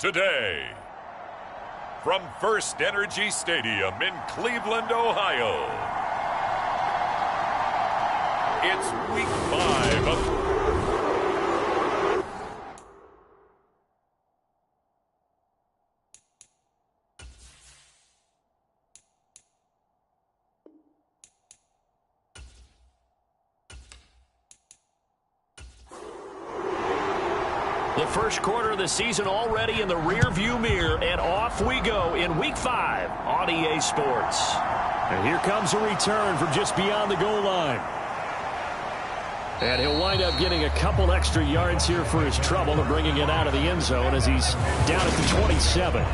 today. From First Energy Stadium in Cleveland, Ohio, it's Week 5 of the first quarter of the season already in the rear-view mirror, and off we go in Week 5 on EA Sports. And here comes a return from just beyond the goal line. And he'll wind up getting a couple extra yards here for his trouble and bringing it out of the end zone as he's down at the 27.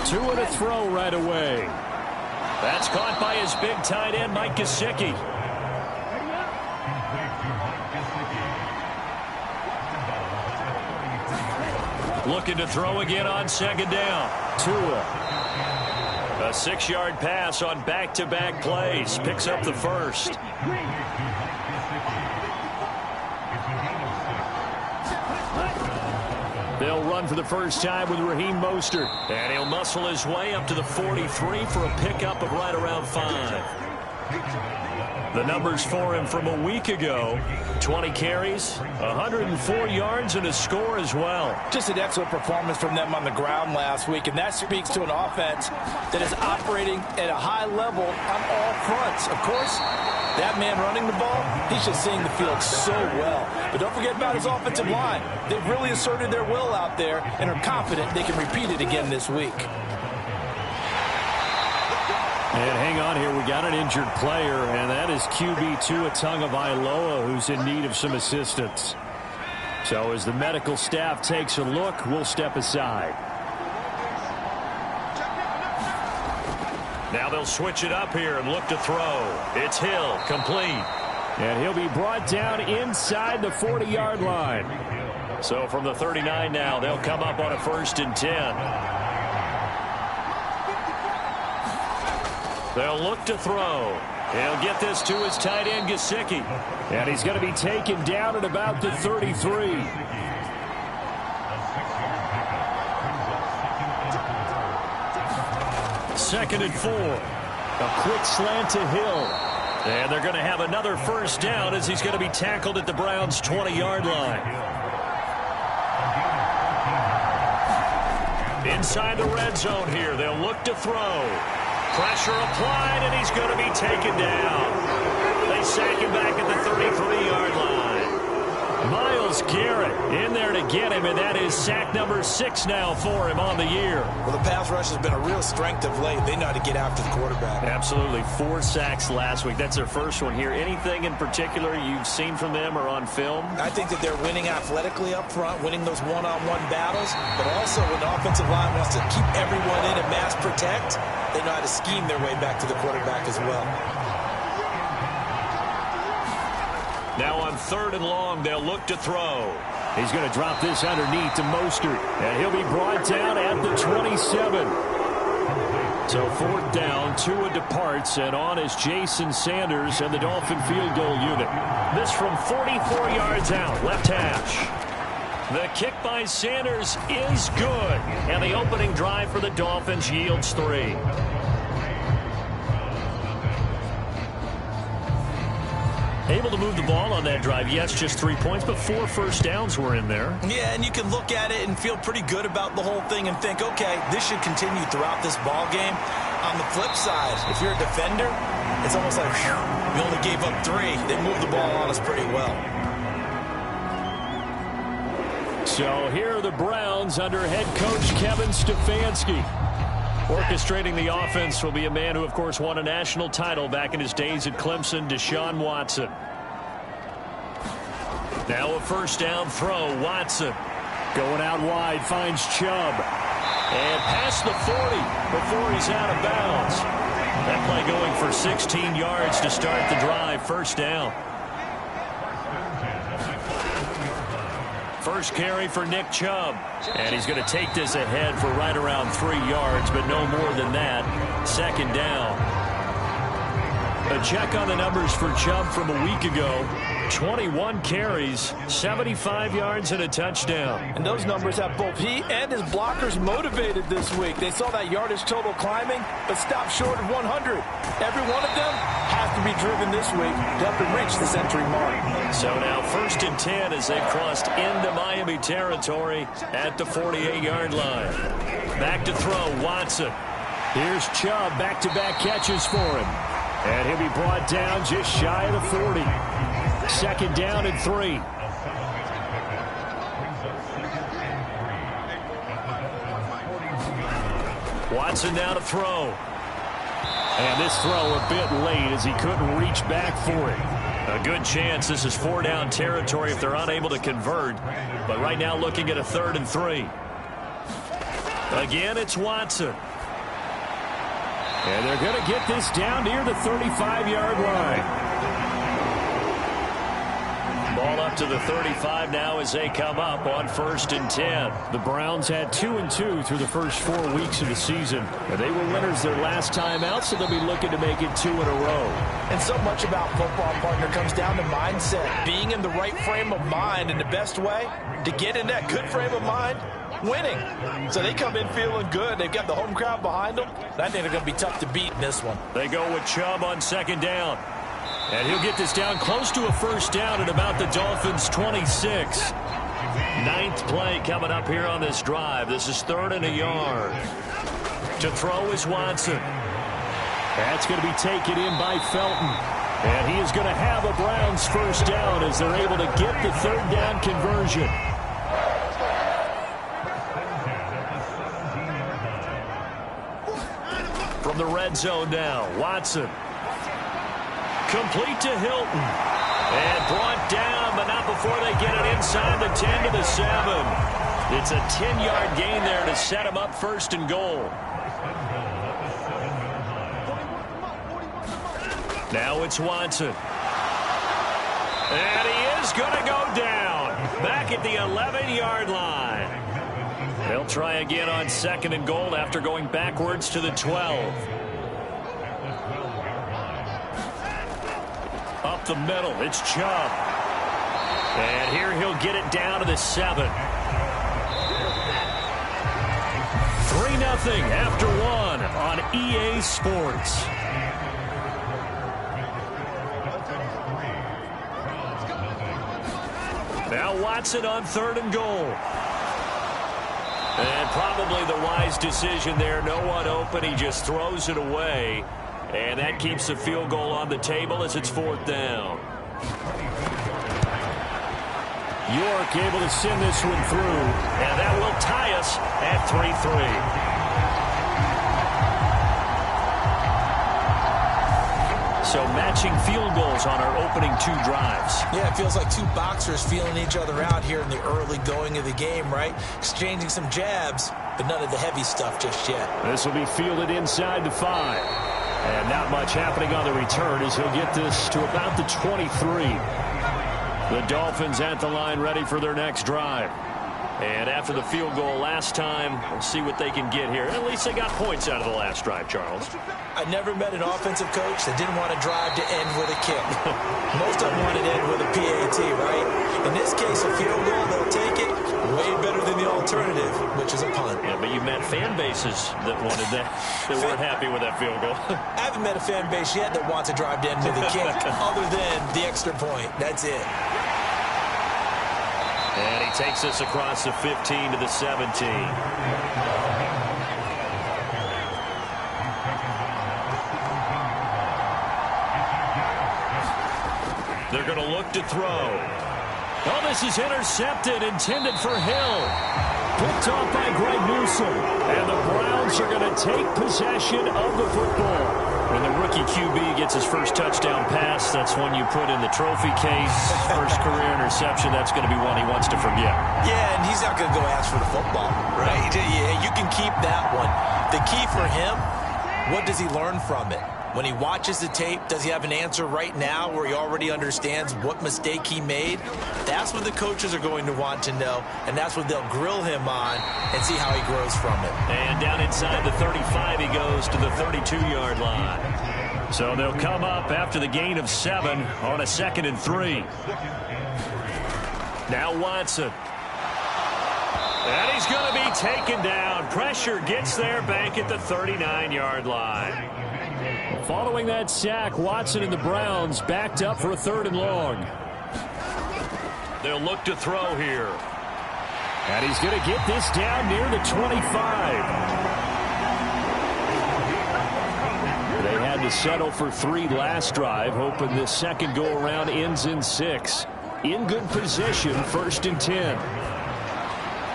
Two and a throw right away. That's caught by his big tight end, Mike Gesicki. Looking to throw again on second down. Tua. A 6-yard pass on back-to-back plays. Picks up the first. They'll run for the first time with Raheem Mostert. And he'll muscle his way up to the 43 for a pickup of right around 5. The numbers for him from a week ago: 20 carries, 104 yards, and a score as well. Just an excellent performance from them on the ground last week, and that speaks to an offense that is operating at a high level on all fronts. Of course, that man running the ball, he's just seeing the field so well. But don't forget about his offensive line. They've really asserted their will out there and are confident they can repeat it again this week. And hang on here, we got an injured player, and that is QB Tua Tagovailoa, who's in need of some assistance. So as the medical staff takes a look, we'll step aside. Now they'll switch it up here and look to throw. It's Hill, complete. And he'll be brought down inside the 40-yard line. So from the 39 now, they'll come up on a 1st and 10. They'll look to throw. He'll get this to his tight end, Gesicki. And he's going to be taken down at about the 33. Second and 4. A quick slant to Hill. And they're going to have another first down as he's going to be tackled at the Browns' 20-yard line. Inside the red zone here, they'll look to throw. Pressure applied, and he's going to be taken down. They sack him back at the 33-yard line. Myles Garrett in there to get him, and that is sack number 6 now for him on the year. Well, the pass rush has been a real strength of late. They know how to get after the quarterback. Absolutely. 4 sacks last week. That's their first one here. Anything in particular you've seen from them or on film? I think that they're winning athletically up front, winning those one-on-one battles, but also when the offensive line wants to keep everyone in and mass protect, they know how to scheme their way back to the quarterback as well. Now on 3rd and long, they'll look to throw. He's going to drop this underneath to Mostert, and he'll be brought down at the 27. So 4th down, Tua departs, and on is Jason Sanders and the Dolphin field goal unit. This from 44 yards out, left hash. The kick by Sanders is good, and the opening drive for the Dolphins yields 3. Able to move the ball on that drive. Yes, just 3 points, but 4 first downs were in there. Yeah, and you can look at it and feel pretty good about the whole thing and think, okay, this should continue throughout this ball game. On the flip side, if you're a defender, it's almost like, whew, we only gave up 3. They moved the ball on us pretty well. So here are the Browns under head coach Kevin Stefanski. Orchestrating the offense will be a man who, of course, won a national title back in his days at Clemson, Deshaun Watson. Now a first down throw, Watson. Going out wide, finds Chubb. And past the 40 before he's out of bounds. That play going for 16 yards to start the drive, first down. First carry for Nick Chubb. And he's going to take this ahead for right around 3 yards, but no more than that. Second down. A check on the numbers for Chubb from a week ago. 21 carries, 75 yards, and a touchdown. And those numbers have both he and his blockers motivated this week. They saw that yardage total climbing, but stopped short of 100. Every one of them has to be driven this week to help him reach the century mark. So now 1st and 10 as they've crossed into Miami territory at the 48-yard line. Back to throw, Watson. Here's Chubb, back-to-back catches for him. And he'll be brought down just shy of the 40. 2nd down and 3. Watson now to throw. And this throw a bit late as he couldn't reach back for it. A good chance this is 4-down territory if they're unable to convert. But right now looking at a 3rd and 3. Again, it's Watson. And they're going to get this down near the 35-yard line. Ball up to the 35 now as they come up on 1st and 10. The Browns had 2-2 through the first 4 weeks of the season. And they were winners their last time out, so they'll be looking to make it 2 in a row. And so much about football, partner, comes down to mindset. Being in the right frame of mind, and the best way to get in that good frame of mind, winning. So they come in feeling good. They've got the home crowd behind them. I think they're going to be tough to beat in this one. They go with Chubb on 2nd down. And he'll get this down close to a 1st down at about the Dolphins' 26. 9th play coming up here on this drive. This is 3rd and a yard. To throw is Watson. That's going to be taken in by Felton. And he is going to have a Browns 1st down as they're able to get the 3rd down conversion. From the red zone now, Watson. Complete to Hilton. And brought down, but not before they get it inside the 10 to the 7. It's a 10-yard gain there to set him up 1st and goal. Now it's Watson. And he is going to go down. Back at the 11-yard line. They'll try again on 2nd and goal after going backwards to the 12. Up the middle, it's Chubb. And here he'll get it down to the 7. 3-0 after 1 on EA Sports. Now Watson on 3rd and goal. And probably the wise decision there. No one open. He just throws it away. And that keeps the field goal on the table as it's 4th down. York able to send this one through. And that will tie us at 3-3. So matching field goals on our opening 2 drives. Yeah, it feels like 2 boxers feeling each other out here in the early going of the game, right? Exchanging some jabs, but none of the heavy stuff just yet. This will be fielded inside the 5. And not much happening on the return as he'll get this to about the 23. The Dolphins at the line ready for their next drive. And after the field goal last time, we'll see what they can get here. At least they got points out of the last drive, Charles. I never met an offensive coach that didn't want to drive to end with a kick. Most of them wanted to end with a PAT, right? In this case, a field goal, they'll take it way better than the alternative, which is a punt. Yeah, but you've met fan bases that wanted that, that weren't happy with that field goal. I haven't met a fan base yet that wants to drive to end with a kick other than the extra point. That's it. And he takes us across the 15 to the 17. They're going to look to throw. Oh, this is intercepted, intended for Hill. Picked off by Greg Newsome. And the Browns are going to take possession of the football. When the rookie QB gets his first touchdown pass, that's one you put in the trophy case. First career interception, that's going to be one he wants to forget. Yeah, and he's not going to go ask for the football, right? Yeah, you can keep that one. The key for him, what does he learn from it? When he watches the tape, does he have an answer right now where he already understands what mistake he made? That's what the coaches are going to want to know, and that's what they'll grill him on and see how he grows from it. And down inside the 35, he goes to the 32-yard line. So they'll come up after the gain of 7 on a 2nd and 3. Now Watson. And he's going to be taken down. Pressure gets there back at the 39-yard line. Following that sack, Watson and the Browns backed up for a 3rd and long. They'll look to throw here. And he's going to get this down near the 25. They had to settle for 3 last drive, hoping this second go-around ends in 6. In good position, 1st and 10.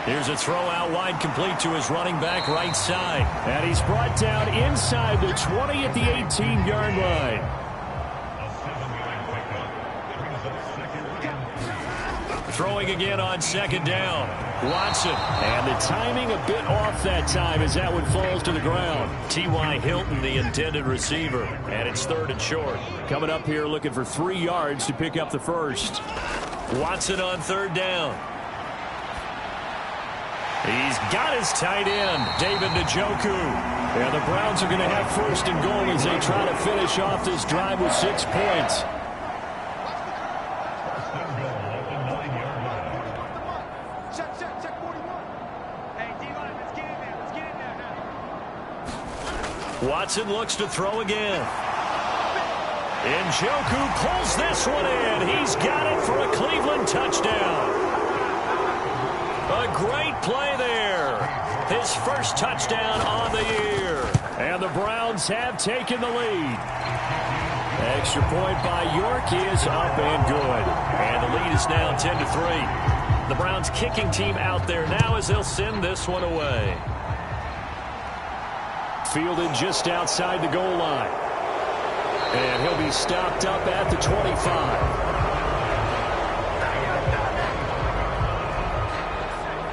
Here's a throw out wide, complete to his running back right side. And he's brought down inside the 20 at the 18-yard line. Throwing again on 2nd down. Watson. And the timing a bit off that time as that one falls to the ground. T.Y. Hilton, the intended receiver. And it's 3rd and short. Coming up here looking for 3 yards to pick up the first. Watson on 3rd down. He's got his tight end, David Njoku. Yeah, the Browns are going to have 1st and goal as they try to finish off this drive with 6 points. Watson looks to throw again. Njoku pulls this one in. He's got it for a Cleveland touchdown. A great play there. His first touchdown on the year. And the Browns have taken the lead. Extra point by York is up and good. And the lead is now 10-3. The Browns kicking team out there now as they'll send this one away. Fielded just outside the goal line. And he'll be stopped up at the 25.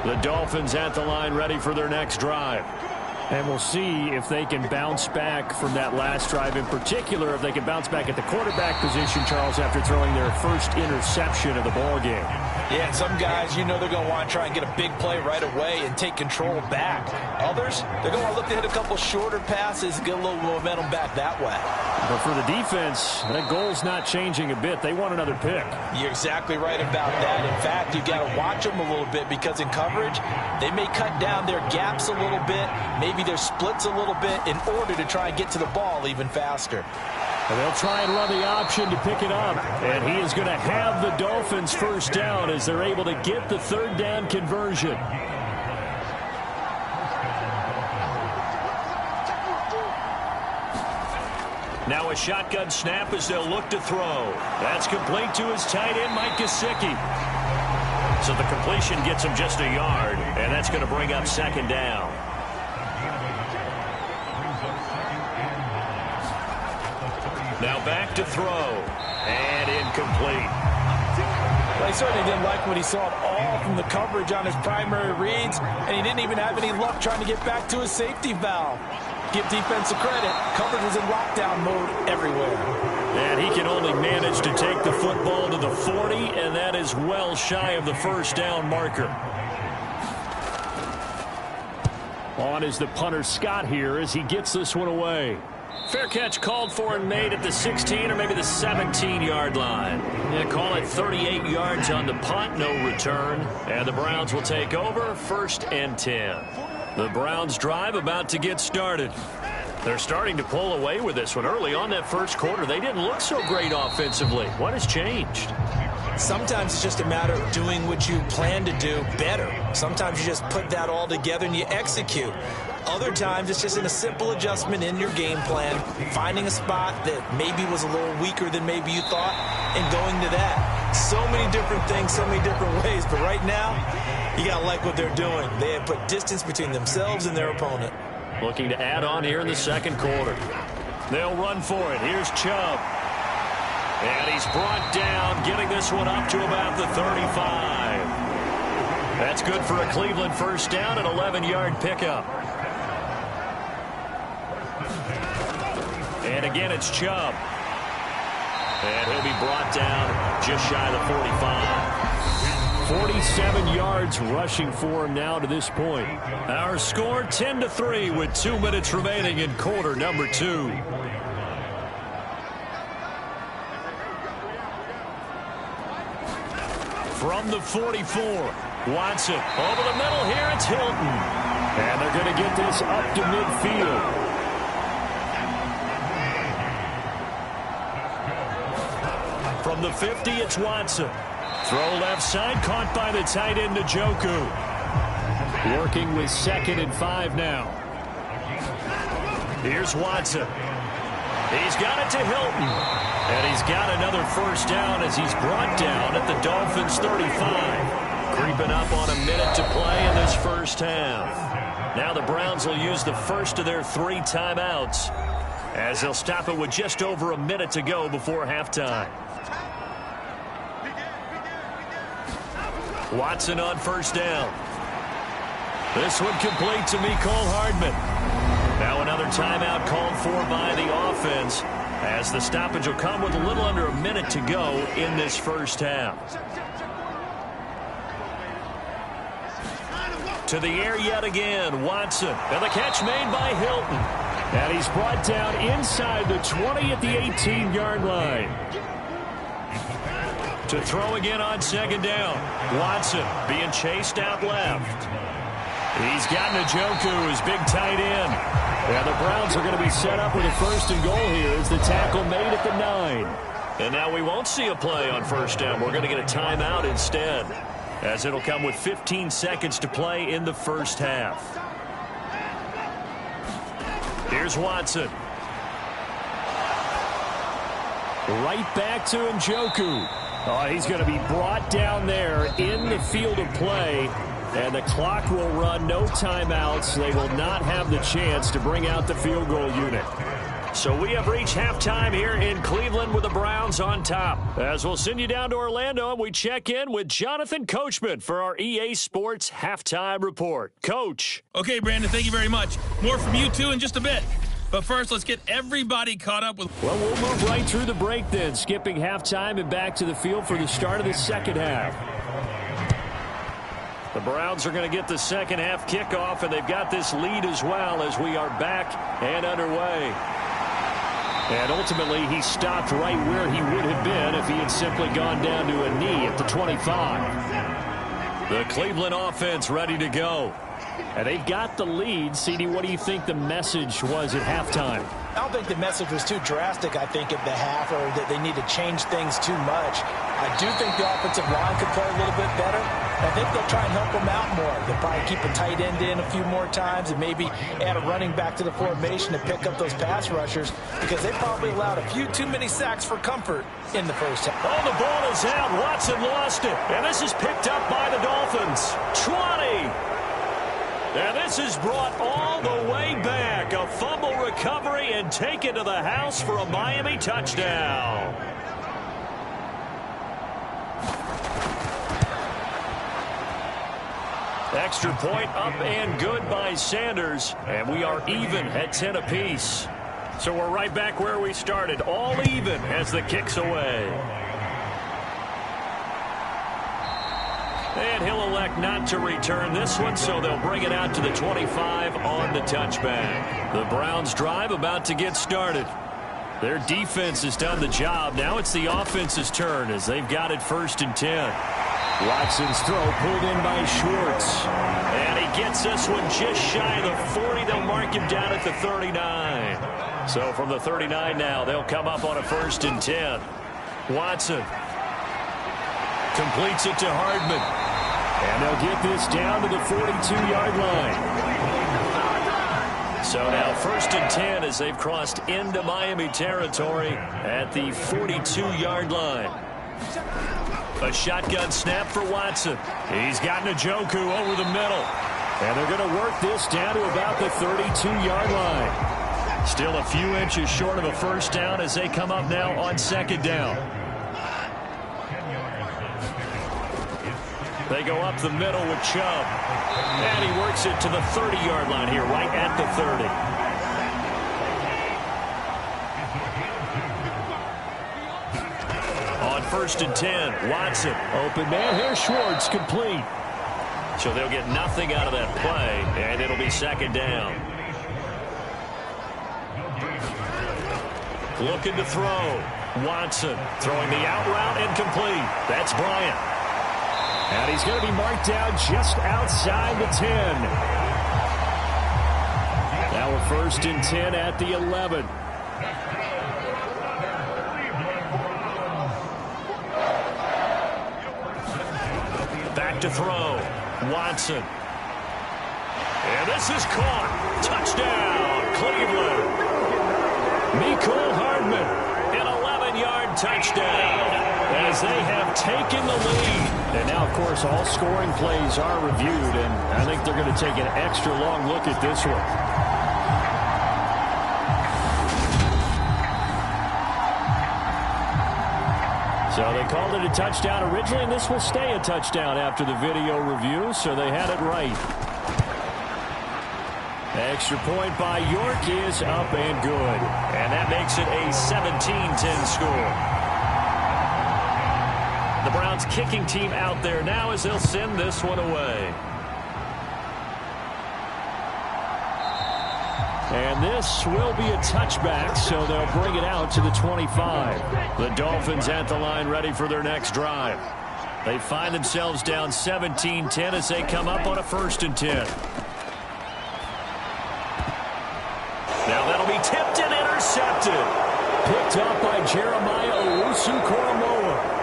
The Dolphins at the line ready for their next drive. And we'll see if they can bounce back from that last drive, in particular if they can bounce back at the quarterback position, Charles, after throwing their first interception of the ball game. Yeah, some guys, you know they're going to want to try and get a big play right away and take control back. Others, they're going to look to hit a couple shorter passes and get a little momentum back that way. But for the defense, that goal's not changing a bit. They want another pick. You're exactly right about that. In fact, you got to watch them a little bit because in coverage, they may cut down their gaps a little bit, maybe their splits a little bit in order to try and get to the ball even faster. And they'll try and run the option to pick it up. And he is going to have the Dolphins first down as they're able to get the 3rd down conversion. Now a shotgun snap as they'll look to throw. That's complete to his tight end, Mike Gesicki. So the completion gets him just a yard, and that's going to bring up 2nd down. Now back to throw. And incomplete. Well, he certainly didn't like what he saw at all from the coverage on his primary reads, and he didn't even have any luck trying to get back to his safety valve. Give defense a credit. Coverage was in lockdown mode everywhere. And he can only manage to take the football to the 40, and that is well shy of the first down marker. On is the punter Scott here as he gets this one away. Fair catch called for and made at the 16 or maybe the 17-yard line. Yeah, call it 38 yards on the punt, no return. And the Browns will take over, 1st and 10. The Browns drive about to get started. They're starting to pull away with this one. Early on that first quarter, they didn't look so great offensively. What has changed? Sometimes it's just a matter of doing what you plan to do better. Sometimes you just put that all together and you execute. Other times it's just in a simple adjustment in your game plan, finding a spot that maybe was a little weaker than maybe you thought, and going to that. So many different things, so many different ways, but right now, you got to like what they're doing. They have put distance between themselves and their opponent. Looking to add on here in the second quarter. They'll run for it. Here's Chubb. And he's brought down, getting this one up to about the 35. That's good for a Cleveland first down, an 11-yard pickup. And again, it's Chubb. And he'll be brought down just shy of the 45. 47 yards rushing for him now to this point. Our score 10-3 with 2 minutes remaining in quarter number 2. From the 44, Watson over the middle here. It's Hilton. And they're going to get this up to midfield. From the 50, it's Watson. Throw left side, caught by the tight end, Njoku. Working with 2nd and 5 now. Here's Watson. He's got it to Hilton. And he's got another first down as he's brought down at the Dolphins' 35. Creeping up on a minute to play in this first half. Now the Browns will use the first of their 3 timeouts as they'll stop it with just over a minute to go before halftime. Watson on first down. This one complete to Mecole Hardman. Now another timeout called for by the offense as the stoppage will come with a little under a minute to go in this first half. To the air yet again, Watson. And the catch made by Hilton. And he's brought down inside the 20 at the 18-yard line. To throw again on 2nd down. Watson being chased out left. He's got Njoku, his big tight end. And the Browns are going to be set up with a 1st and goal here as the tackle made at the 9. And now we won't see a play on first down. We're going to get a timeout instead, as it'll come with 15 seconds to play in the first half. Here's Watson. Right back to Njoku. Oh, he's going to be brought down there in the field of play. And the clock will run, no timeouts. They will not have the chance to bring out the field goal unit. So we have reached halftime here in Cleveland with the Browns on top. As we'll send you down to Orlando, we check in with Jonathan Coachman for our EA Sports Halftime Report. Coach. Okay, Brandon, thank you very much. More from you two in just a bit. But first, let's get everybody caught up with... Well, we'll move right through the break then, skipping halftime and back to the field for the start of the second half. The Browns are going to get the second half kickoff, and they've got this lead as well as we are back and underway. And ultimately, he stopped right where he would have been if he had simply gone down to a knee at the 25. The Cleveland offense ready to go. And they've got the lead. CD, what do you think the message was at halftime? I don't think the message was too drastic, I think, at the half, or that they need to change things too much. I do think the offensive line could play a little bit better. I think they'll try and help them out more. They'll probably keep a tight end in a few more times and maybe add a running back to the formation to pick up those pass rushers, because they probably allowed a few too many sacks for comfort in the first half. Oh, the ball is out. Watson lost it. And this is picked up by the Dolphins. 20. And this is brought all the way back. A fumble recovery and taken to the house for a Miami touchdown. Extra point up and good by Sanders. And we are even at 10 apiece. So we're right back where we started. All even as the kick's away. And he'll elect not to return this one, so they'll bring it out to the 25 on the touchback. The Browns drive about to get started. Their defense has done the job. Now it's the offense's turn as they've got it 1st and 10. Watson's throw pulled in by Schwartz. And he gets this one just shy of the 40. They'll mark him down at the 39. So from the 39 now, they'll come up on a 1st and 10. Watson completes it to Hardman. And they'll get this down to the 42-yard line. So now 1st and 10 as they've crossed into Miami territory at the 42-yard line. A shotgun snap for Watson. He's got Njoku over the middle. And they're going to work this down to about the 32-yard line. Still a few inches short of a first down as they come up now on 2nd down. They go up the middle with Chubb. And he works it to the 30-yard line here, right at the 30. On 1st and 10, Watson. Open man here, Schwartz, complete. So they'll get nothing out of that play, and it'll be 2nd down. Looking to throw. Watson throwing the out route and complete. That's Bryant. And he's going to be marked down just outside the 10. Now we're 1st and 10 at the 11. Back to throw. Watson. And this is caught. Touchdown, Cleveland. Mecole Hardman, an 11-yard touchdown as they have taken the lead. And now, of course, all scoring plays are reviewed, and I think they're going to take an extra long look at this one. So they called it a touchdown originally, and this will stay a touchdown after the video review, so they had it right. Extra point by York is up and good. And that makes it a 17-10 score. The Browns kicking team out there now as they'll send this one away. And this will be a touchback, so they'll bring it out to the 25. The Dolphins at the line ready for their next drive. They find themselves down 17-10 as they come up on a 1st and 10. Now that'll be tipped and intercepted. Picked up by Jeremiah Owusu-Koramoah.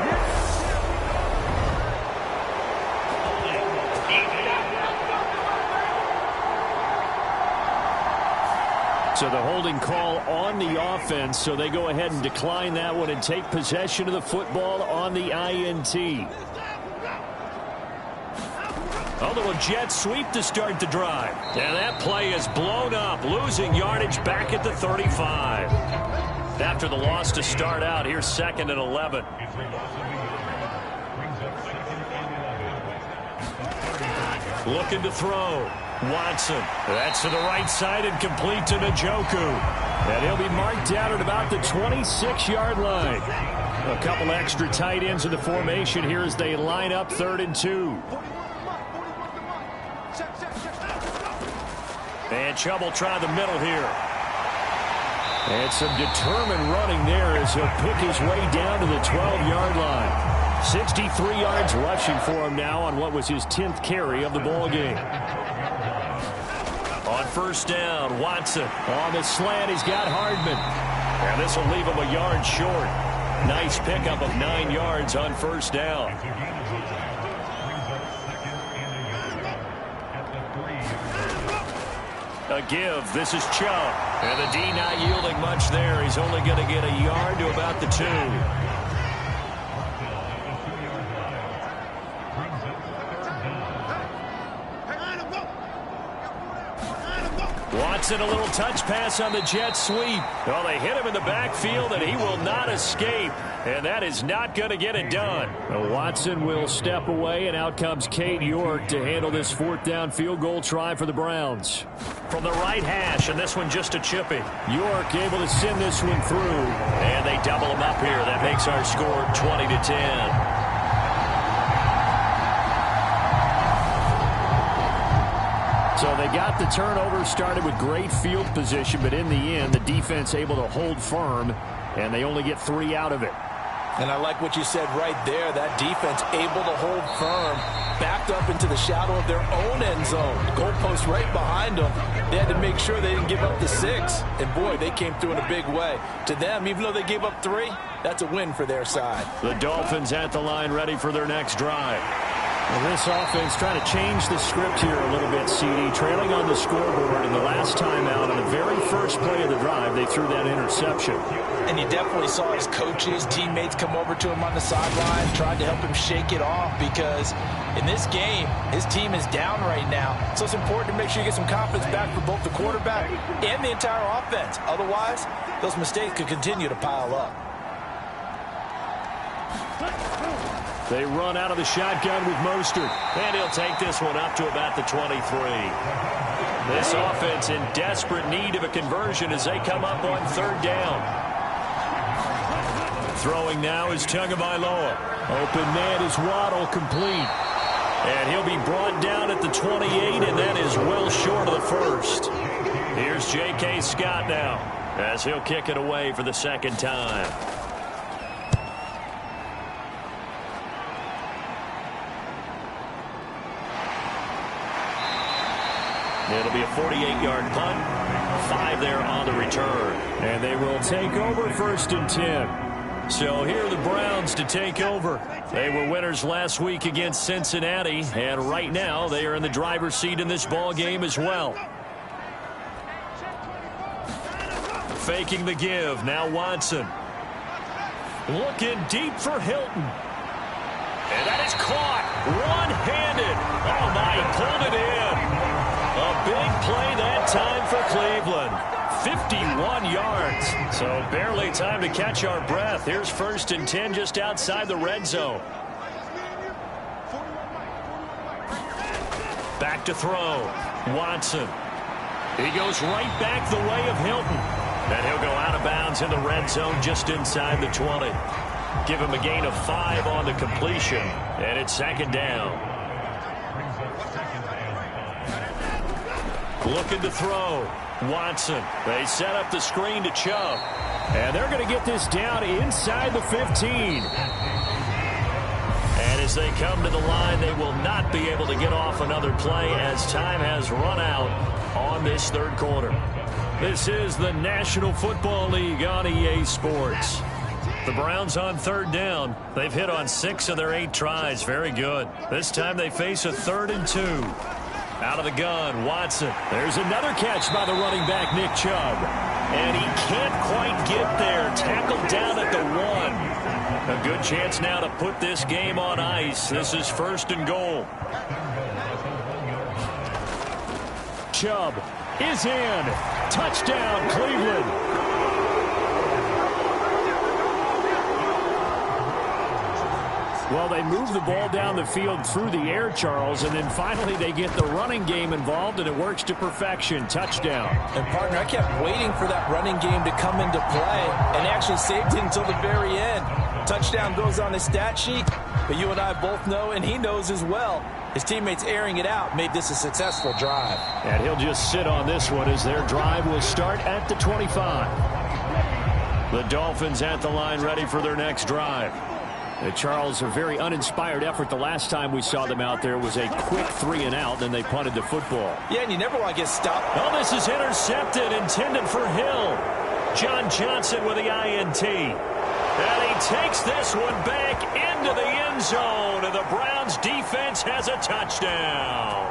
So the holding call on the offense, so they go ahead and decline that one and take possession of the football on the INT. A little jet sweep to start the drive. And that play is blown up, losing yardage back at the 35. After the loss to start out, here's 2nd and 11. Looking to throw. Watson. That's to the right side and complete to Njoku. And he'll be marked down at about the 26-yard line. A couple extra tight ends in the formation here as they line up 3rd and 2. And Chubb will try the middle here. And some determined running there as he'll pick his way down to the 12-yard line. 63 yards rushing for him now on what was his 10th carry of the ball game. On 1st down, Watson. On the slant, he's got Hardman. And this will leave him a yard short. Nice pickup of 9 yards on 1st down. A give. This is Chubb. And the D not yielding much there. He's only going to get a yard to about the 2. Watson, a little touch pass on the jet sweep. Well, they hit him in the backfield, and he will not escape. And that is not going to get it done. Watson will step away, and out comes Cade York to handle this 4th down field goal try for the Browns. From the right hash, and this one just a chippy. York able to send this one through. And they double him up here. That makes our score 20-10. So they got the turnover, started with great field position, but in the end, the defense able to hold firm, and they only get 3 out of it. And I like what you said right there. That defense able to hold firm, backed up into the shadow of their own end zone. Goalpost right behind them. They had to make sure they didn't give up the 6. And, boy, they came through in a big way. To them, even though they gave up 3, that's a win for their side. The Dolphins at the line ready for their next drive. Well, this offense trying to change the script here a little bit, CD. Trailing on the scoreboard in the last time out on the very first play of the drive, they threw that interception. And you definitely saw his coaches, teammates come over to him on the sideline, tried to help him shake it off because in this game, his team is down right now. So it's important to make sure you get some confidence back for both the quarterback and the entire offense. Otherwise, those mistakes could continue to pile up. They run out of the shotgun with Mostert. And he'll take this one up to about the 23. This offense in desperate need of a conversion as they come up on 3rd down. Throwing now is Tagovailoa. Open man is Waddle, complete. And he'll be brought down at the 28, and that is well short of the 1st. Here's J.K. Scott now as he'll kick it away for the 2nd time. It'll be a 48-yard punt. 5 there on the return. And they will take over 1st and 10. So here are the Browns to take over. They were winners last week against Cincinnati, and right now they are in the driver's seat in this ball game as well. Faking the give. Now Watson. Looking deep for Hilton. And that is caught. One-handed. Oh, my, he pulled it in. A big play that time for Cleveland. 51 yards. So barely time to catch our breath. Here's 1st and 10 just outside the red zone. Back to throw. Watson. He goes right back the way of Hilton. And he'll go out of bounds in the red zone just inside the 20. Give him a gain of 5 on the completion. And it's 2nd down. Looking to throw. Watson. They set up the screen to Chubb. And they're going to get this down inside the 15. And as they come to the line, they will not be able to get off another play as time has run out on this 3rd quarter. This is the National Football League on EA Sports. The Browns on 3rd down. They've hit on 6 of their 8 tries. Very good. This time they face a 3rd and 2. Out of the gun, Watson. There's another catch by the running back, Nick Chubb. And he can't quite get there. Tackled down at the 1. A good chance now to put this game on ice. This is 1st and goal. Chubb is in. Touchdown, Cleveland. Well, they move the ball down the field through the air, Charles, and then finally they get the running game involved, and it works to perfection. Touchdown. And, partner, I kept waiting for that running game to come into play, and actually saved it until the very end. Touchdown goes on the stat sheet, but you and I both know, and he knows as well, his teammates airing it out made this a successful drive. And he'll just sit on this one as their drive will start at the 25. The Dolphins at the line ready for their next drive. Charles, a very uninspired effort. The last time we saw them out there was a quick 3-and-out, then they punted the football. Yeah, and you never want to get stopped. Oh, this is intercepted, intended for Hill. John Johnson with the INT. And he takes this one back into the end zone, and the Browns defense has a touchdown.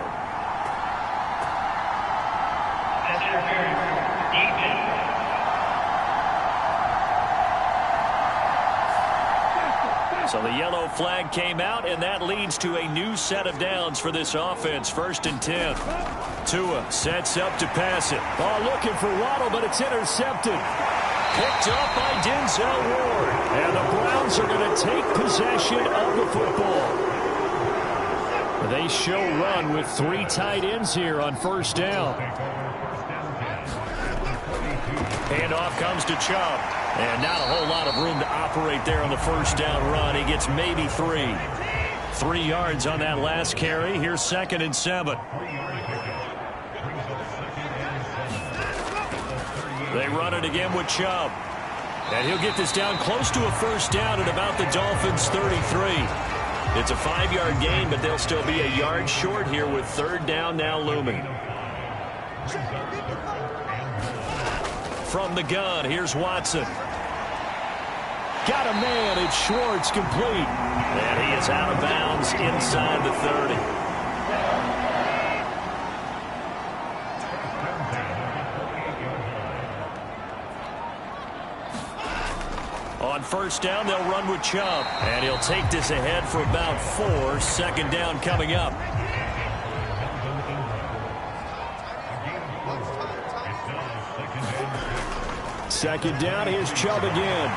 So the yellow flag came out, and that leads to a new set of downs for this offense. 1st and 10. Tua sets up to pass it. Oh, looking for Waddle, but it's intercepted. Picked up by Denzel Ward. And the Browns are going to take possession of the football. They show run with 3 tight ends here on 1st down. Handoff comes to Chubb. And not a whole lot of room to operate there on the 1st down run. He gets maybe 3. 3 yards on that last carry. Here's 2nd and 7. They run it again with Chubb. And he'll get this down close to a 1st down at about the Dolphins' 33. It's a 5-yard gain, but they'll still be a yard short here with 3rd down now looming. From the gun, here's Watson. Got a man, it's Schwartz, complete. And he is out of bounds inside the 30. On 1st down, they'll run with Chubb. And he'll take this ahead for about 4. 2nd down coming up. Second down, here's Chubb again.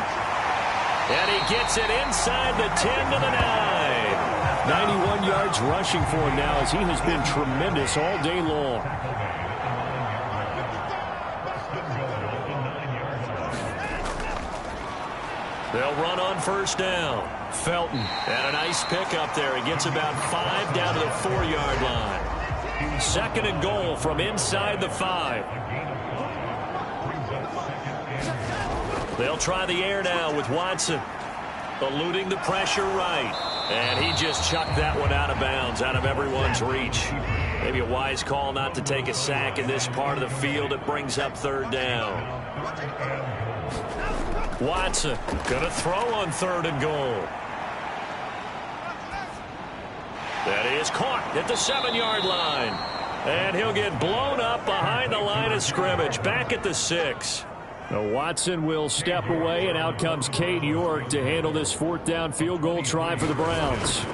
And he gets it inside the 10 to the 9. 91 yards rushing for him now as he has been tremendous all day long. They'll run on 1st down. Felton, and a nice pick up there. He gets about 5 down to the 4-yard line. 2nd and goal from inside the 5. They'll try the air now with Watson. Eluding the pressure right. And he just chucked that one out of bounds, out of everyone's reach. Maybe a wise call not to take a sack in this part of the field. It brings up third down. Watson going to throw on 3rd and goal. That is caught at the 7-yard line. And he'll get blown up behind the line of scrimmage, back at the 6. Now Watson will step away, and out comes Cade York to handle this 4th down field goal try for the Browns.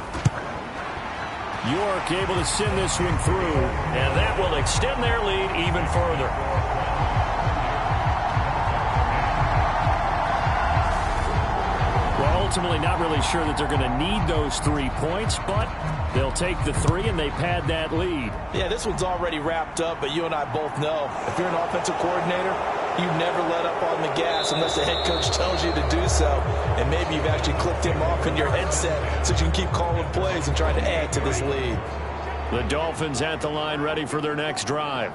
York able to send this one through, and that will extend their lead even further. Well, ultimately not really sure that they're going to need those 3 points, but they'll take the 3 and they pad that lead. Yeah, this one's already wrapped up, but you and I both know if you're an offensive coordinator, you never let up on the gas unless the head coach tells you to do so. And maybe you've actually clicked him off in your headset so you can keep calling plays and trying to add to this lead. The Dolphins at the line ready for their next drive.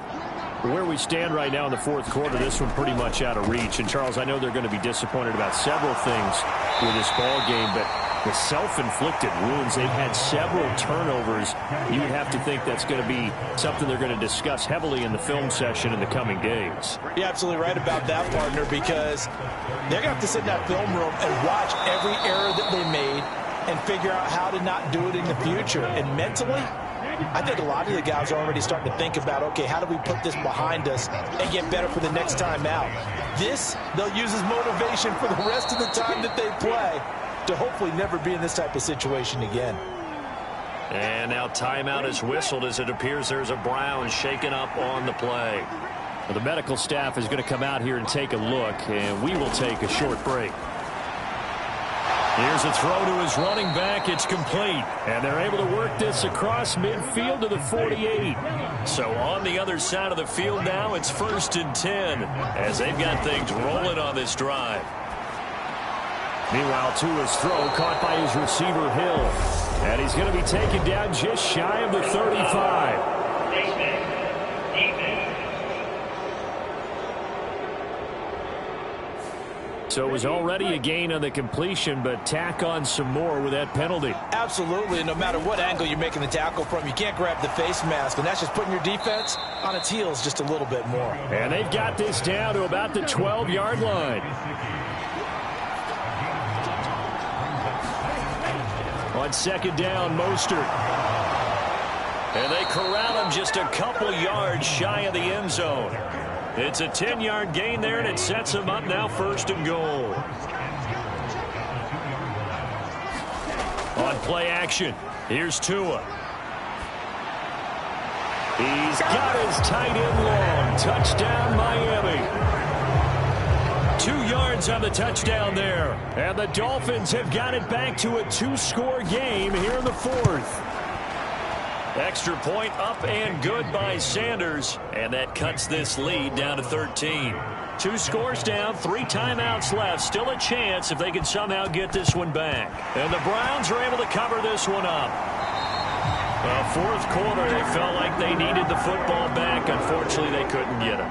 Where we stand right now in the 4th quarter, this one pretty much out of reach. And, Charles, I know they're going to be disappointed about several things with this ball game, but the self-inflicted wounds, they've had several turnovers. You would have to think that's going to be something they're going to discuss heavily in the film session in the coming days. You're absolutely right about that, partner, because they're going to have to sit in that film room and watch every error that they made and figure out how to not do it in the future. And mentally, I think a lot of the guys are already starting to think about, okay, how do we put this behind us and get better for the next time out? This, they'll use as motivation for the rest of the time that they play to hopefully never be in this type of situation again. And now timeout is whistled as it appears there's a Brown shaken up on the play. Well, the medical staff is going to come out here and take a look, and we will take a short break. Here's a throw to his running back. It's complete. And they're able to work this across midfield to the 48. So on the other side of the field now, it's 1st and 10 as they've got things rolling on this drive. Meanwhile, Tua's throw caught by his receiver, Hill. And he's going to be taken down just shy of the 35. So it was already a gain on the completion, but tack on some more with that penalty. Absolutely. No matter what angle you're making the tackle from, you can't grab the face mask, and that's just putting your defense on its heels just a little bit more. And they've got this down to about the 12-yard line. On 2nd down, Mostert. And they corral him just a couple yards shy of the end zone. It's a 10-yard gain there, and it sets him up now 1st and goal. On play action, here's Tua. He's got his tight end long. Touchdown, Miami. 2 yards on the touchdown there. And the Dolphins have got it back to a 2-score game here in the 4th. Extra point up and good by Sanders. And that cuts this lead down to 13. 2 scores down, 3 timeouts left. Still a chance if they can somehow get this one back. And the Browns are able to cover this one up. Well, 4th quarter, they felt like they needed the football back. Unfortunately, they couldn't get it.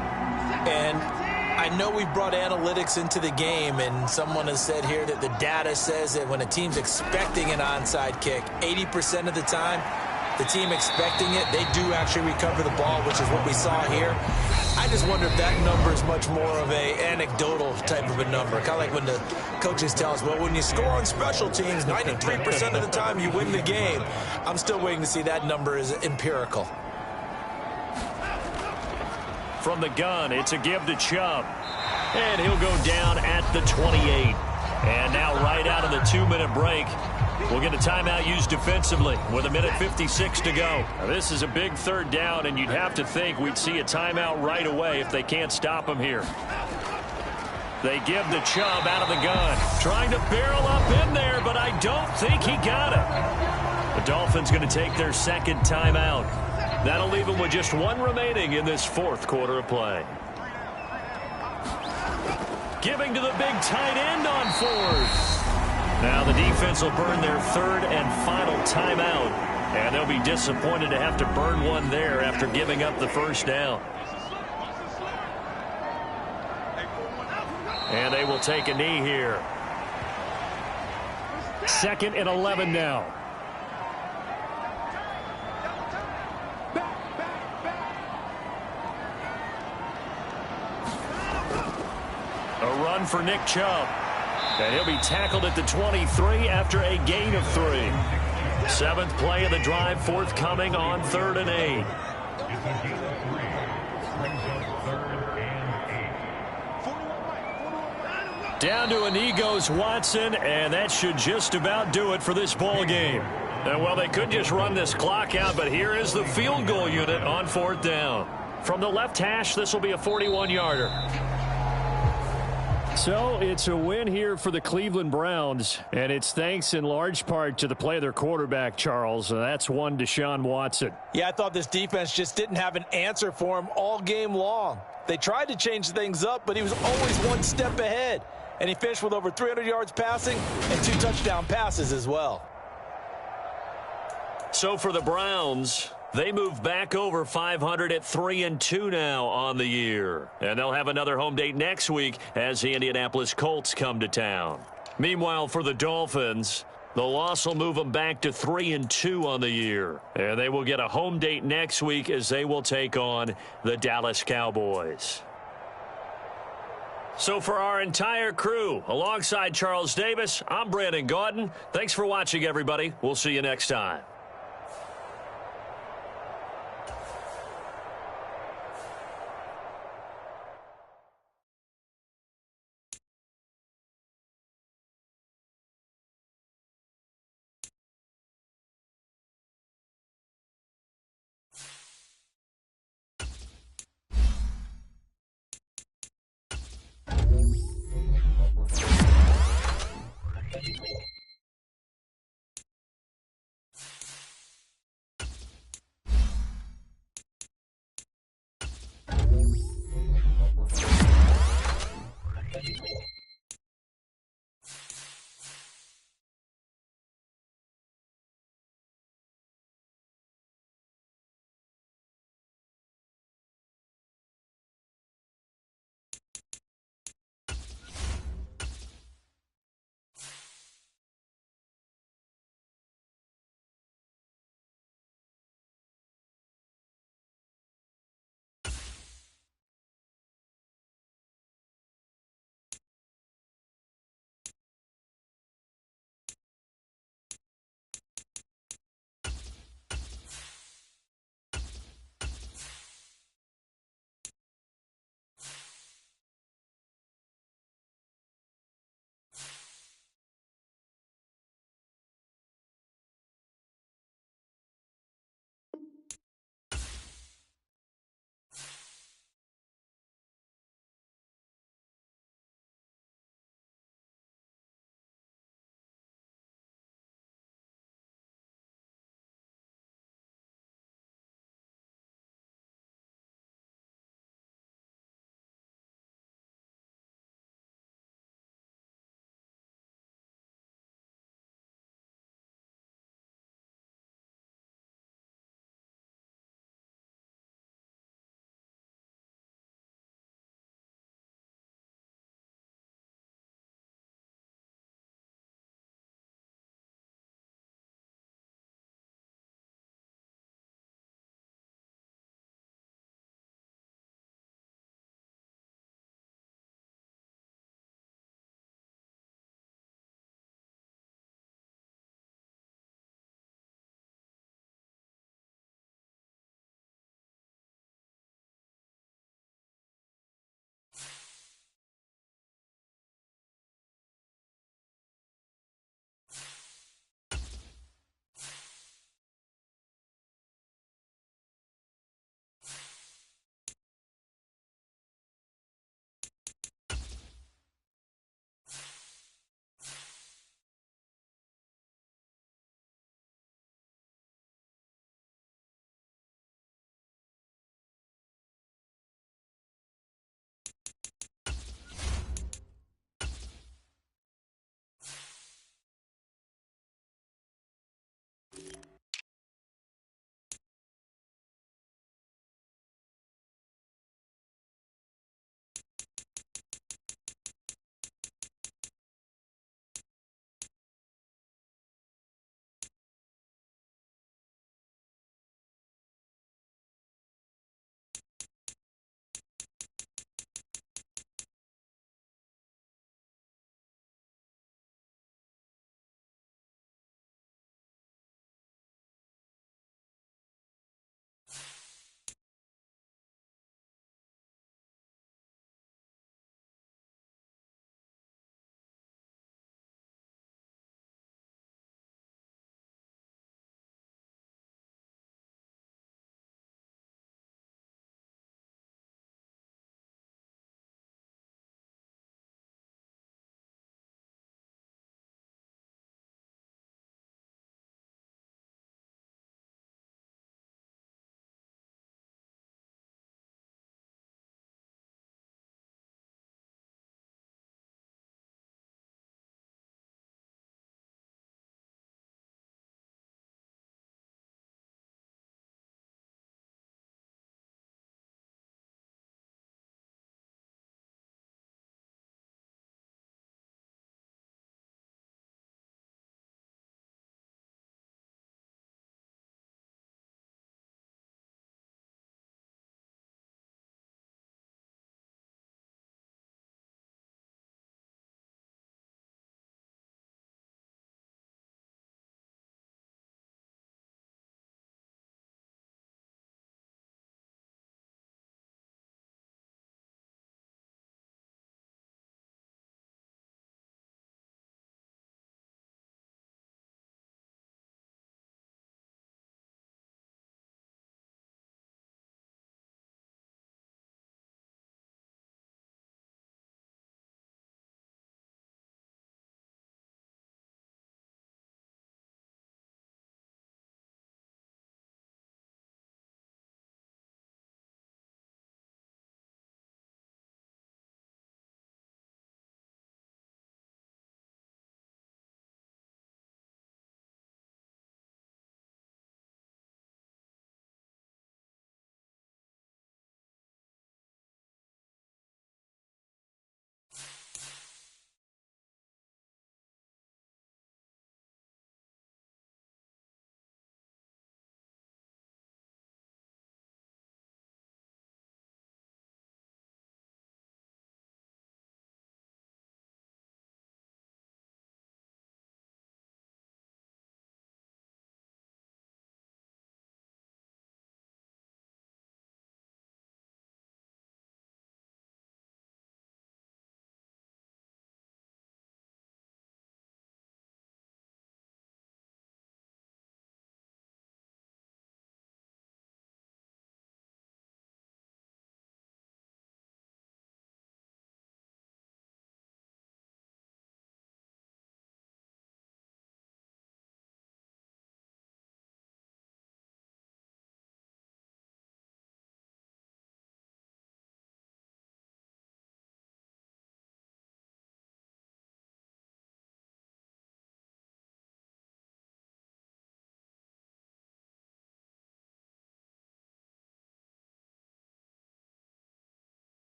And I know we brought analytics into the game, and someone has said here that the data says that when a team's expecting an onside kick, 80% of the time, the team expecting it, they do actually recover the ball, which is what we saw here. I just wonder if that number is much more of a anecdotal type of a number. Kind of like when the coaches tell us, well, when you score on special teams, 93% of the time you win the game. I'm still waiting to see that number is empirical. From the gun, it's a give to Chubb. And he'll go down at the 28. And now right out of the 2-minute break, we'll get a timeout used defensively with 1:56 to go. Now, this is a big 3rd down, and you'd have to think we'd see a timeout right away if they can't stop him here. They give to Chubb out of the gun. Trying to barrel up in there, but I don't think he got it. The Dolphins going to take their 2nd timeout. That'll leave them with just 1 remaining in this 4th quarter of play. Giving to the big tight end on 4th. Now the defense will burn their 3rd and final timeout, and they'll be disappointed to have to burn one there after giving up the 1st down. And they will take a knee here. 2nd and 11 now. for Nick Chubb. And he'll be tackled at the 23 after a gain of 3. 7th play of the drive forthcoming on 3rd and 8. Down to Inigos Watson, and that should just about do it for this ball game. And, well, they could just run this clock out, but here is the field goal unit on 4th down. From the left hash, this will be a 41-yarder. So it's a win here for the Cleveland Browns, and it's thanks in large part to the play of their quarterback, Charles, and that's one Deshaun Watson. Yeah, I thought this defense just didn't have an answer for him all game long. They tried to change things up, but he was always one step ahead, and he finished with over 300 yards passing and 2 touchdown passes as well. So for the Browns, they move back over 500 at 3-2 now on the year. And they'll have another home date next week as the Indianapolis Colts come to town. Meanwhile, for the Dolphins, the loss will move them back to 3-2 on the year. And they will get a home date next week as they will take on the Dallas Cowboys. So for our entire crew, alongside Charles Davis, I'm Brandon Gaudin. Thanks for watching, everybody. We'll see you next time.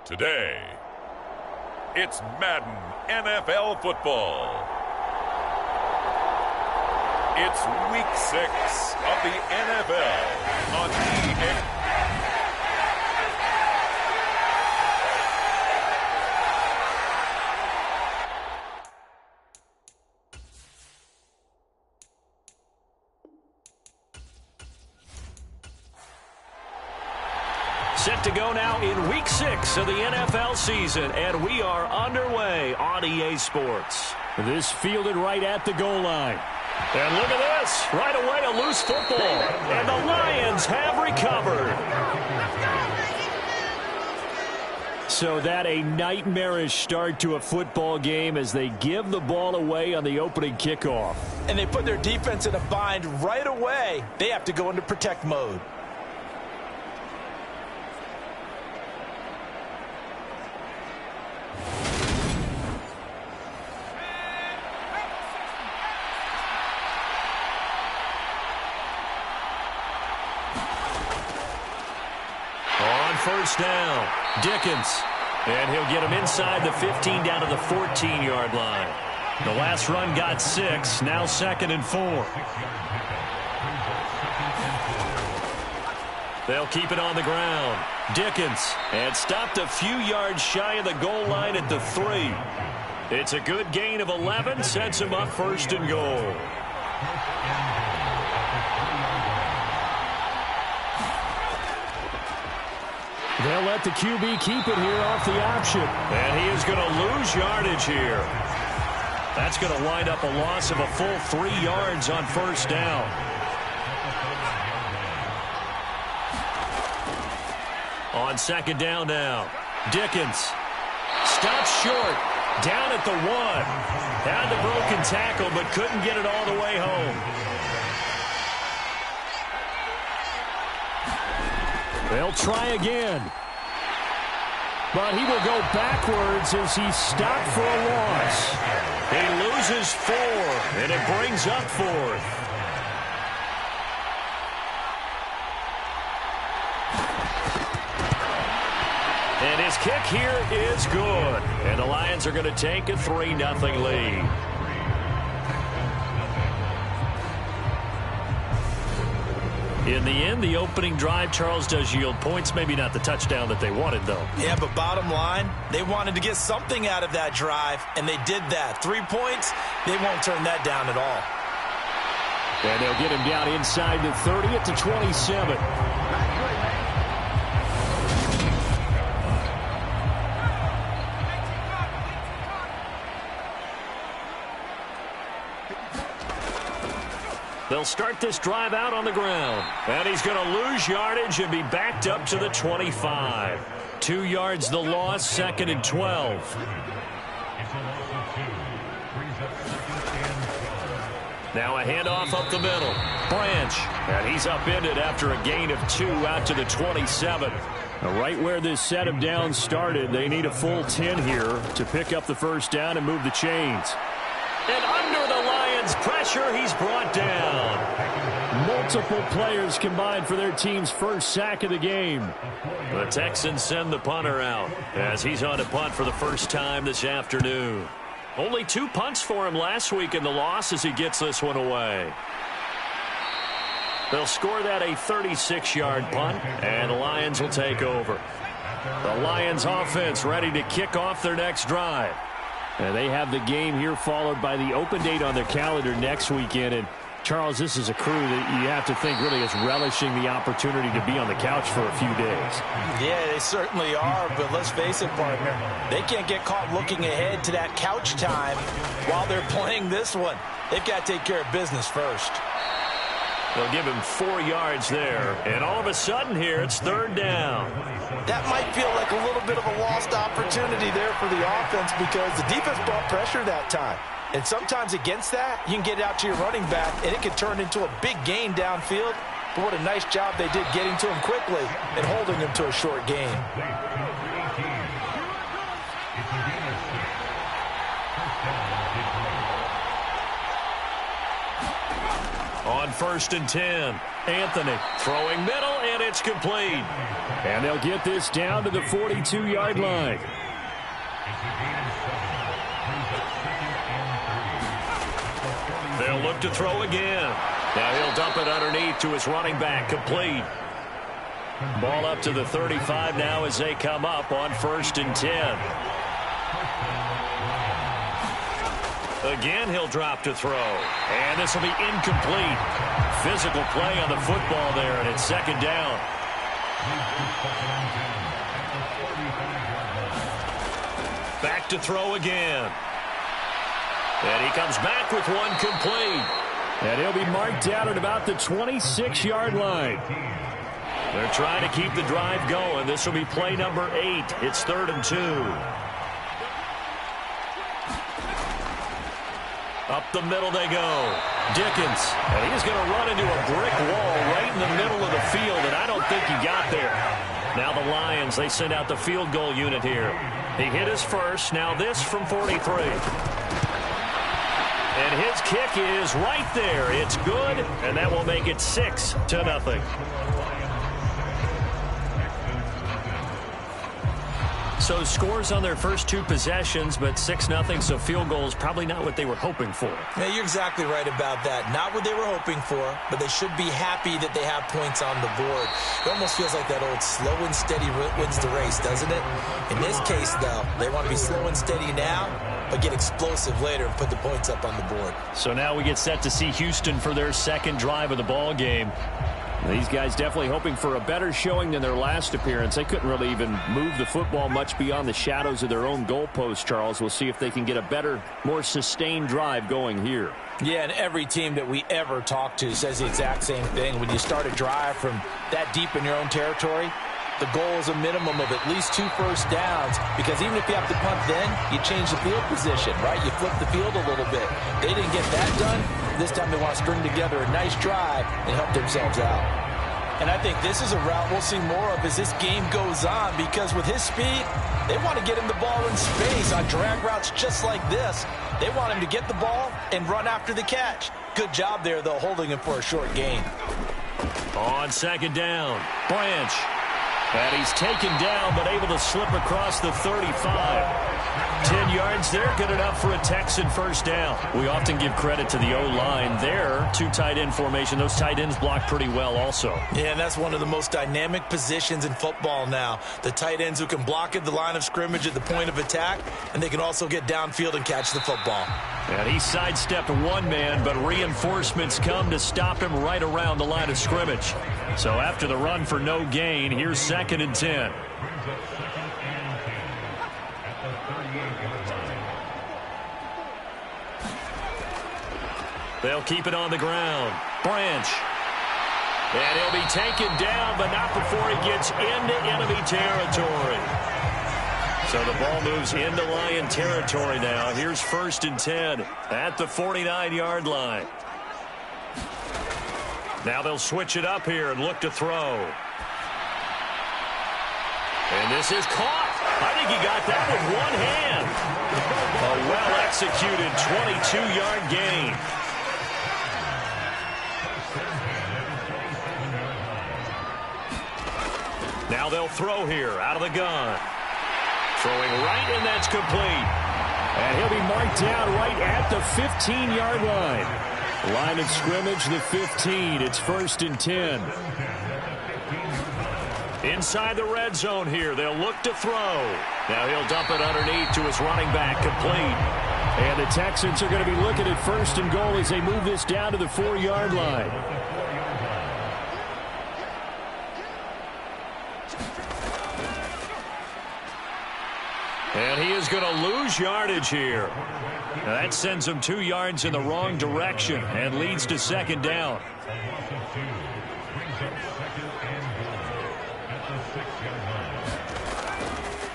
Today, it's Madden NFL football. It's Week 6 of the NFL on EA. Set to go now in Week 6 of the NFL season, and we are underway on EA Sports. This fielded right at the goal line. And look at this. Right away, a loose football. And the Lions have recovered. So that a nightmarish start to a football game as they give the ball away on the opening kickoff. And they put their defense in a bind right away. They have to go into protect mode. First down, Dickens, and he'll get him inside the 15 down to the 14-yard line. The last run got 6, now 2nd and 4. They'll keep it on the ground. Dickens, and stopped a few yards shy of the goal line at the 3. It's a good gain of 11, sets him up 1st and goal. They'll let the QB keep it here off the option. And he is going to lose yardage here. That's going to wind up a loss of a full 3 yards on 1st down. On 2nd down now, Dickens stops short, down at the 1. Had the broken tackle, but couldn't get it all the way home. They'll try again. But he will go backwards as he's stopped for a loss. He loses 4, and it brings up 4th. And his kick here is good. And the Lions are going to take a 3-0 lead. In the end, the opening drive, Charles, does yield points. Maybe not the touchdown that they wanted, though. Yeah, but bottom line, they wanted to get something out of that drive, and they did that. 3 points, they won't turn that down at all. And they'll get him down inside the 30 at the 27. They'll start this drive out on the ground. And he's going to lose yardage and be backed up to the 25. 2 yards the loss, 2nd and 12. Now a handoff up the middle. Branch. And he's upended after a gain of 2 out to the 27. Right where this set of downs started, they need a full 10 here to pick up the 1st down and move the chains. And under the Lions' pressure, he's brought down. Multiple players combined for their team's 1st sack of the game. The Texans send the punter out as he's on a punt for the 1st time this afternoon. Only 2 punts for him last week in the loss as he gets this one away. They'll score that a 36-yard punt, and the Lions will take over. The Lions offense ready to kick off their next drive. And they have the game here followed by the open date on their calendar next weekend. And, Charles, this is a crew that you have to think really is relishing the opportunity to be on the couch for a few days. Yeah, they certainly are, but let's face it, partner. They can't get caught looking ahead to that couch time while they're playing this one. They've got to take care of business first. They'll give him 4 yards there. And all of a sudden here, it's 3rd down. That might feel like a little bit of a lost opportunity there for the offense because the defense brought pressure that time. And sometimes against that, you can get it out to your running back, and it can turn into a big gain downfield. But what a nice job they did getting to him quickly and holding him to a short gain. On 1st and 10, Anthony throwing middle, and it's complete. And they'll get this down to the 42-yard line. They'll look to throw again. Now he'll dump it underneath to his running back, complete. Ball up to the 35 now as they come up on 1st and 10. Again, he'll drop to throw. And this will be incomplete. Physical play on the football there, and it's 2nd down. Back to throw again. And he comes back with one complete. And he'll be marked down at about the 26-yard line. They're trying to keep the drive going. This will be play number 8. It's 3rd and 2. Up the middle they go. Dickens. And he's going to run into a brick wall right in the middle of the field, and I don't think he got there. Now the Lions, they send out the field goal unit here. He hit his first. Now this from 43. And his kick is right there. It's good, and that will make it 6-0. So scores on their first 2 possessions, but 6-0, so field goal is probably not what they were hoping for. Yeah, you're exactly right about that. Not what they were hoping for, but they should be happy that they have points on the board. It almost feels like that old slow and steady wins the race, doesn't it? In this case, though, they want to be slow and steady now, but get explosive later and put the points up on the board. So now we get set to see Houston for their 2nd drive of the ball game. These guys definitely hoping for a better showing than their last appearance. They couldn't really even move the football much beyond the shadows of their own goalpost, Charles. We'll see if they can get a better, more sustained drive going here. Yeah, and every team that we ever talk to says the exact same thing. When you start a drive from that deep in your own territory, the goal is a minimum of at least 2 first downs, because even if you have to punt then, you change the field position, right? You flip the field a little bit. They didn't get that done. This time they want to string together a nice drive and help themselves out. And I think this is a route we'll see more of as this game goes on, because with his speed, they want to get him the ball in space on drag routes just like this. They want him to get the ball and run after the catch. Good job there, though, holding him for a short gain. On 2nd down, Branch. And he's taken down, but able to slip across the 35. 10 yards there, good enough for a Texan first down. We often give credit to the O-line there. 2 tight end formation. Those tight ends block pretty well also. Yeah, and that's one of the most dynamic positions in football now. The tight ends who can block at the line of scrimmage at the point of attack, and they can also get downfield and catch the football. And he sidestepped one man, but reinforcements come to stop him right around the line of scrimmage. So after the run for no gain, here's 2nd and 10. They'll keep it on the ground. Branch. And he'll be taken down, but not before he gets into enemy territory. So the ball moves into Lion territory now. Here's 1st and 10 at the 49-yard line. Now they'll switch it up here and look to throw. And this is caught. I think he got that with one hand. A well-executed 22-yard gain. Now they'll throw here out of the gun. Throwing right, and that's complete. And he'll be marked down right at the 15-yard line. Line of scrimmage, the 15. It's 1st and 10. Inside the red zone here. They'll look to throw. Now he'll dump it underneath to his running back, complete. And the Texans are going to be looking at 1st and goal as they move this down to the 4-yard line. And he is going to lose yardage here. Now that sends him 2 yards in the wrong direction and leads to 2nd down.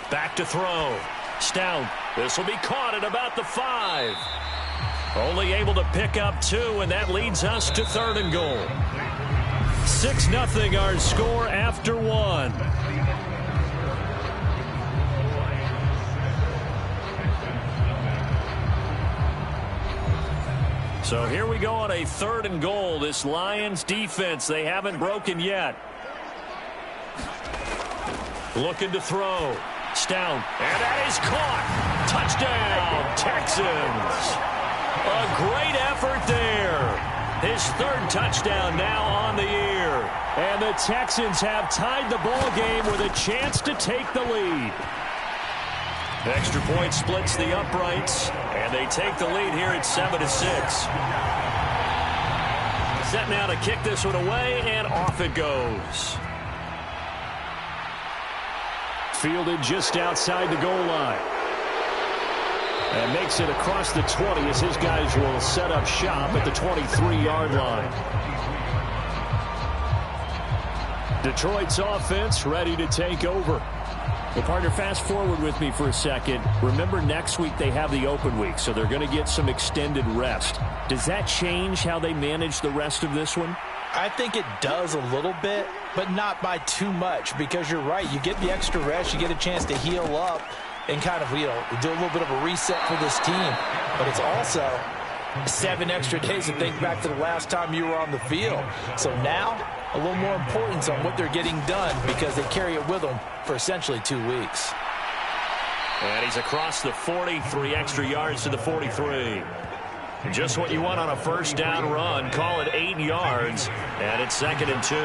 Back to throw. Stout. This will be caught at about the 5. Only able to pick up 2, and that leads us to 3rd and goal. 6-0 our score after 1. So here we go on a 3rd and goal. This Lions defense, they haven't broken yet. Looking to throw. Stout. And that is caught. Touchdown, Texans. A great effort there. His 3rd touchdown now on the year. And the Texans have tied the ball game with a chance to take the lead. Extra point splits the uprights, and they take the lead here at 7-6. Set now to kick this one away, and off it goes. Fielded just outside the goal line. And makes it across the 20 as his guys will set up shop at the 23-yard line. Detroit's offense ready to take over. Well, partner, fast forward with me for a second. Remember, next week they have the open week, so they're going to get some extended rest. Does that change how they manage the rest of this one? I think it does a little bit, but not by too much, because you're right. You get the extra rest, you get a chance to heal up and kind of, do a little bit of a reset for this team. But it's also 7 extra days to think back to the last time you were on the field. So now, a little more importance on what they're getting done because they carry it with them for essentially 2 weeks. And he's across the 40, 3 extra yards to the 43. Just what you want on a first down run. Call it 8 yards, and it's 2nd and 2.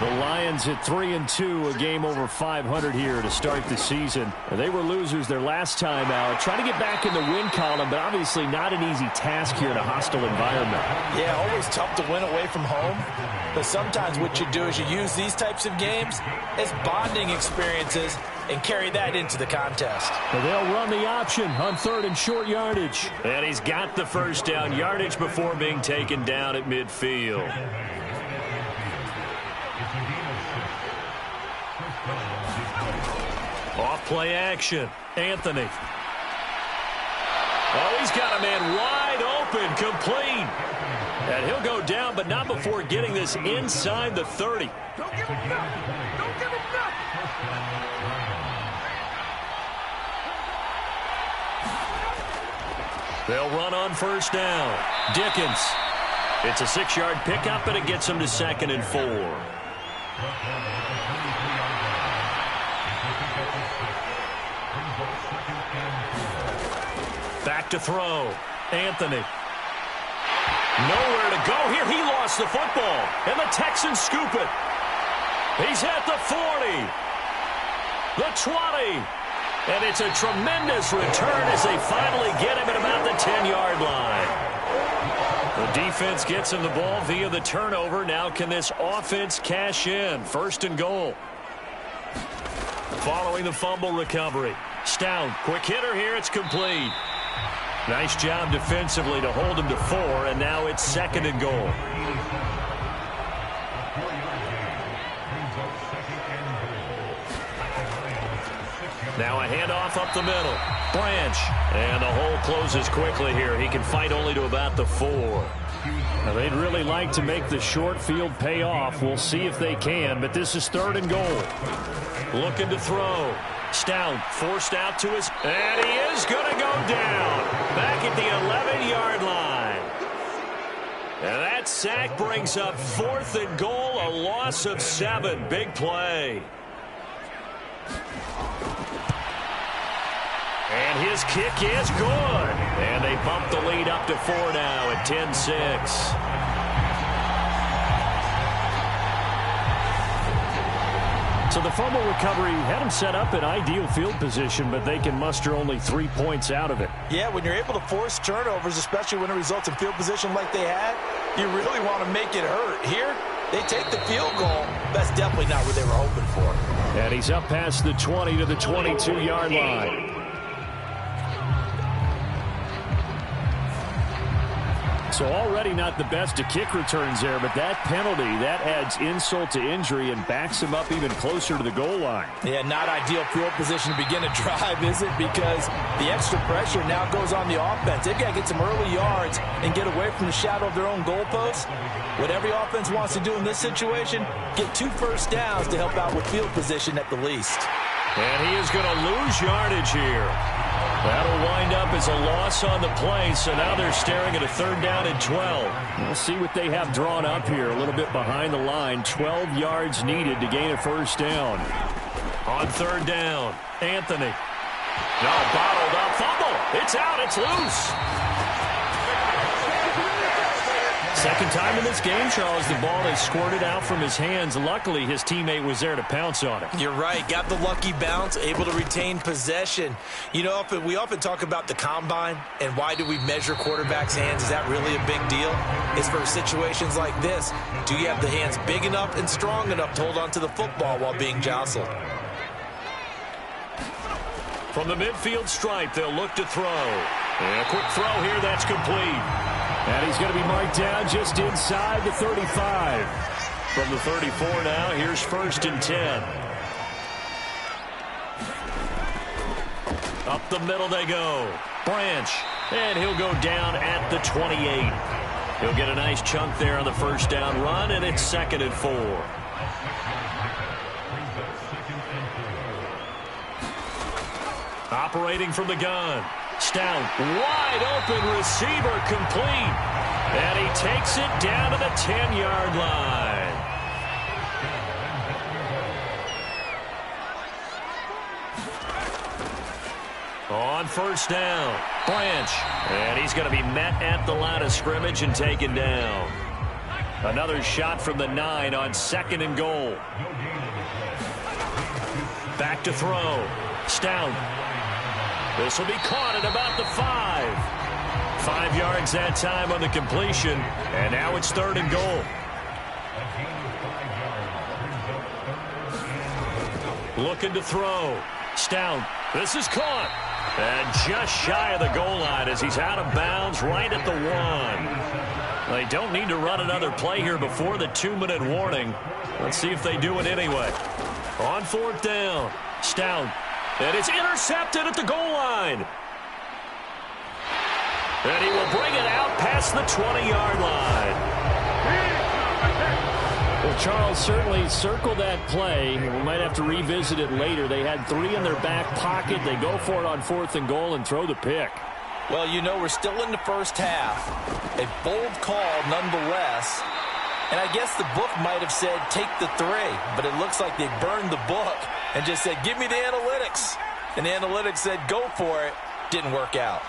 The Lions at 3-2, a game over 500 here to start the season. They were losers their last time out. Trying to get back in the win column, but obviously not an easy task here in a hostile environment. Yeah, always tough to win away from home. But sometimes what you do is you use these types of games as bonding experiences and carry that into the contest. And they'll run the option on 3rd and short yardage. And he's got the first down yardage before being taken down at midfield. Off play action. Anthony. Oh, he's got a man wide open, complete. And he'll go down, but not before getting this inside the 30. Don't give him nothing. Don't give him nothing. They'll run on first down. Dickens. It's a 6-yard pickup, and it gets them to 2nd and 4. Back to throw. Anthony. Nowhere to go here. He lost the football, and the Texans scoop it. He's at the 40, the 20, and it's a tremendous return as they finally get him at about the 10-yard line. The defense gets him the ball via the turnover. Now can this offense cash in? 1st and goal. Following the fumble recovery. Stout, quick hitter here. It's complete. Nice job defensively to hold him to 4, and now it's 2nd and goal. Now a handoff up the middle. Branch. And the hole closes quickly here. He can fight only to about the 4. Now they'd really like to make the short field pay off. We'll see if they can, but this is 3rd and goal. Looking to throw. Stout forced out to his, and he is going to go down back at the 11-yard line. And that sack brings up 4th and goal, a loss of 7. Big play. And his kick is good. And they bump the lead up to 4 now at 10-6. So the fumble recovery had them set up in ideal field position, but they can muster only 3 points out of it. Yeah, when you're able to force turnovers, especially when it results in field position like they had, you really want to make it hurt. Here, they take the field goal. That's definitely not what they were hoping for. And he's up past the 20 to the 22-yard line. So already not the best of kick returns there, but that penalty, that adds insult to injury and backs him up even closer to the goal line. Yeah, not ideal field position to begin a drive, is it? Because the extra pressure now goes on the offense. They've got to get some early yards and get away from the shadow of their own goalposts. What every offense wants to do in this situation, get 2 first downs to help out with field position at the least. And he is going to lose yardage here. That'll wind up as a loss on the play, so now they're staring at a 3rd down and 12. We'll see what they have drawn up here. A little bit behind the line. 12 yards needed to gain a 1st down. On 3rd down, Anthony. No, bottled up. Fumble. It's out. It's loose. Second time in this game, Charles, the ball has squirted out from his hands. Luckily, his teammate was there to pounce on it. You're right. Got the lucky bounce, able to retain possession. You know, we often talk about the combine and why do we measure quarterbacks' hands. Is that really a big deal? It's for situations like this. Do you have the hands big enough and strong enough to hold on to the football while being jostled? From the midfield stripe, they'll look to throw. And a quick throw here, that's complete. And he's going to be marked down just inside the 35. From the 34 now, here's 1st and 10. Up the middle they go. Branch. And he'll go down at the 28. He'll get a nice chunk there on the 1st down run, and it's 2nd and 4. Operating from the gun. Stout, wide open receiver, complete. And he takes it down to the 10-yard line. On 1st down, Branch. And he's going to be met at the line of scrimmage and taken down. Another shot from the 9 on 2nd and goal. Back to throw. Stout. This will be caught at about the 5. 5 yards that time on the completion, and now it's 3rd and goal. Looking to throw. Stout. This is caught. And just shy of the goal line as he's out of bounds right at the 1. They don't need to run another play here before the 2-minute warning. Let's see if they do it anyway. On 4th down, Stout. And it's intercepted at the goal line. And he will bring it out past the 20-yard line. Well, Charles, certainly circle that play. We might have to revisit it later. They had 3 in their back pocket. They go for it on 4th and goal and throw the pick. Well, you know, we're still in the first half. A bold call nonetheless. And I guess the book might have said take the 3, but it looks like they burned the book and just said, give me the analytics. And the analytics said, go for it. Didn't work out.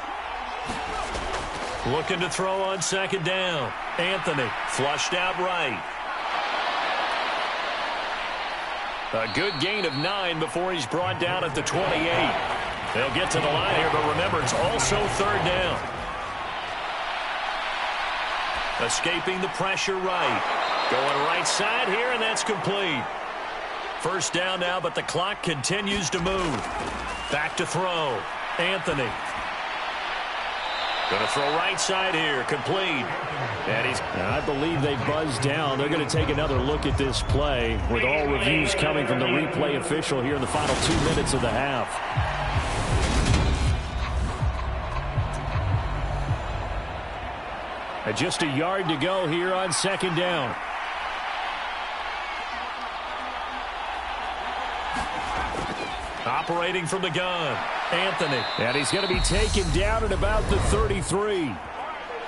Looking to throw on 2nd down. Anthony flushed out right. A good gain of 9 before he's brought down at the 28. They'll get to the line here, but remember, it's also 3rd down. Escaping the pressure right. Going right side here, and that's complete. 1st down now, but the clock continues to move. Back to throw. Anthony. Going to throw right side here. Complete. And I believe they buzzed down. They're going to take another look at this play with all reviews coming from the replay official here in the final 2 minutes of the half. And just a yard to go here on 2nd down. Operating from the gun, Anthony. And he's going to be taken down at about the 33.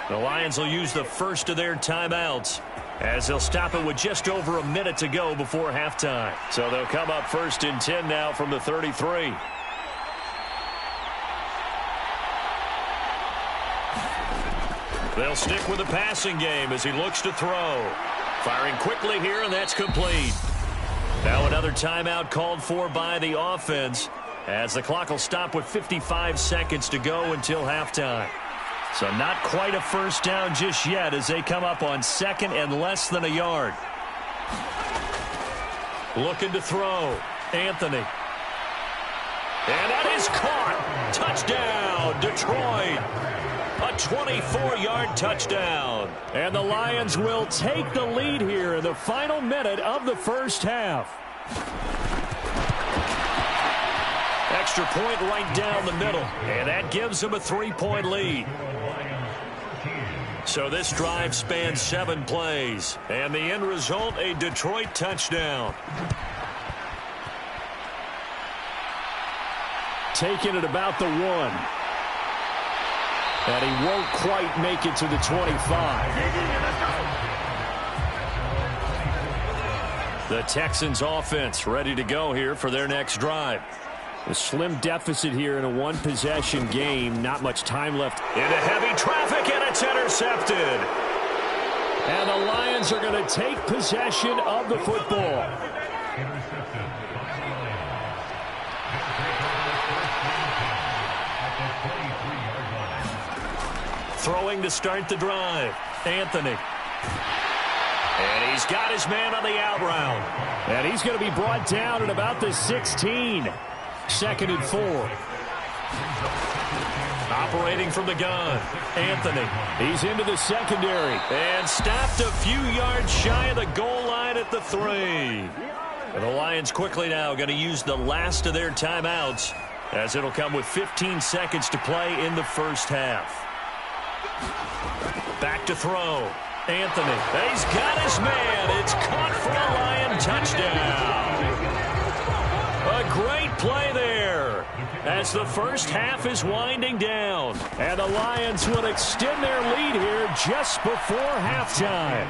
The Lions will use the first of their timeouts as they'll stop it with just over a minute to go before halftime. So they'll come up 1st and 10 now from the 33. They'll stick with the passing game as he looks to throw. Firing quickly here, and that's complete. Now another timeout called for by the offense as the clock will stop with 55 seconds to go until halftime. So not quite a 1st down just yet as they come up on 2nd and less than a yard. Looking to throw. Anthony. And that is caught. Touchdown, Detroit. A 24-yard touchdown. And the Lions will take the lead here in the final minute of the 1st half. Extra point right down the middle. And that gives them a 3-point lead. So this drive spans 7 plays. And the end result, a Detroit touchdown. take it at about the 1. And he won't quite make it to the 25. The Texans offense ready to go here for their next drive. A slim deficit here in a one-possession game. Not much time left. Into heavy traffic, and it's intercepted. And the Lions are going to take possession of the football. Throwing to start the drive. Anthony. And he's got his man on the out route. And he's going to be brought down at about the 16. 2nd and 4. Operating from the gun. Anthony. He's into the secondary. And stopped a few yards shy of the goal line at the 3. And the Lions quickly now going to use the last of their timeouts, as it'll come with 15 seconds to play in the first half. Back to throw. Anthony. He's got his man. It's caught for a Lion touchdown. A great play there as the first half is winding down. And the Lions will extend their lead here just before halftime.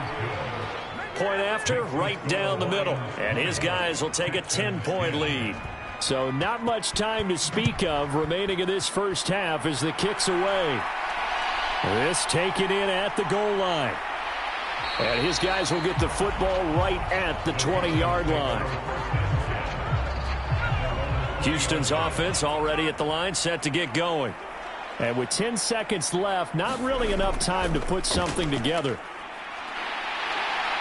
Point after, right down the middle. And his guys will take a 10-point lead. So not much time to speak of remaining in this first half as the kick's away. This taken in at the goal line. And his guys will get the football right at the 20-yard line. Houston's offense already at the line, set to get going. And with 10 seconds left, not really enough time to put something together.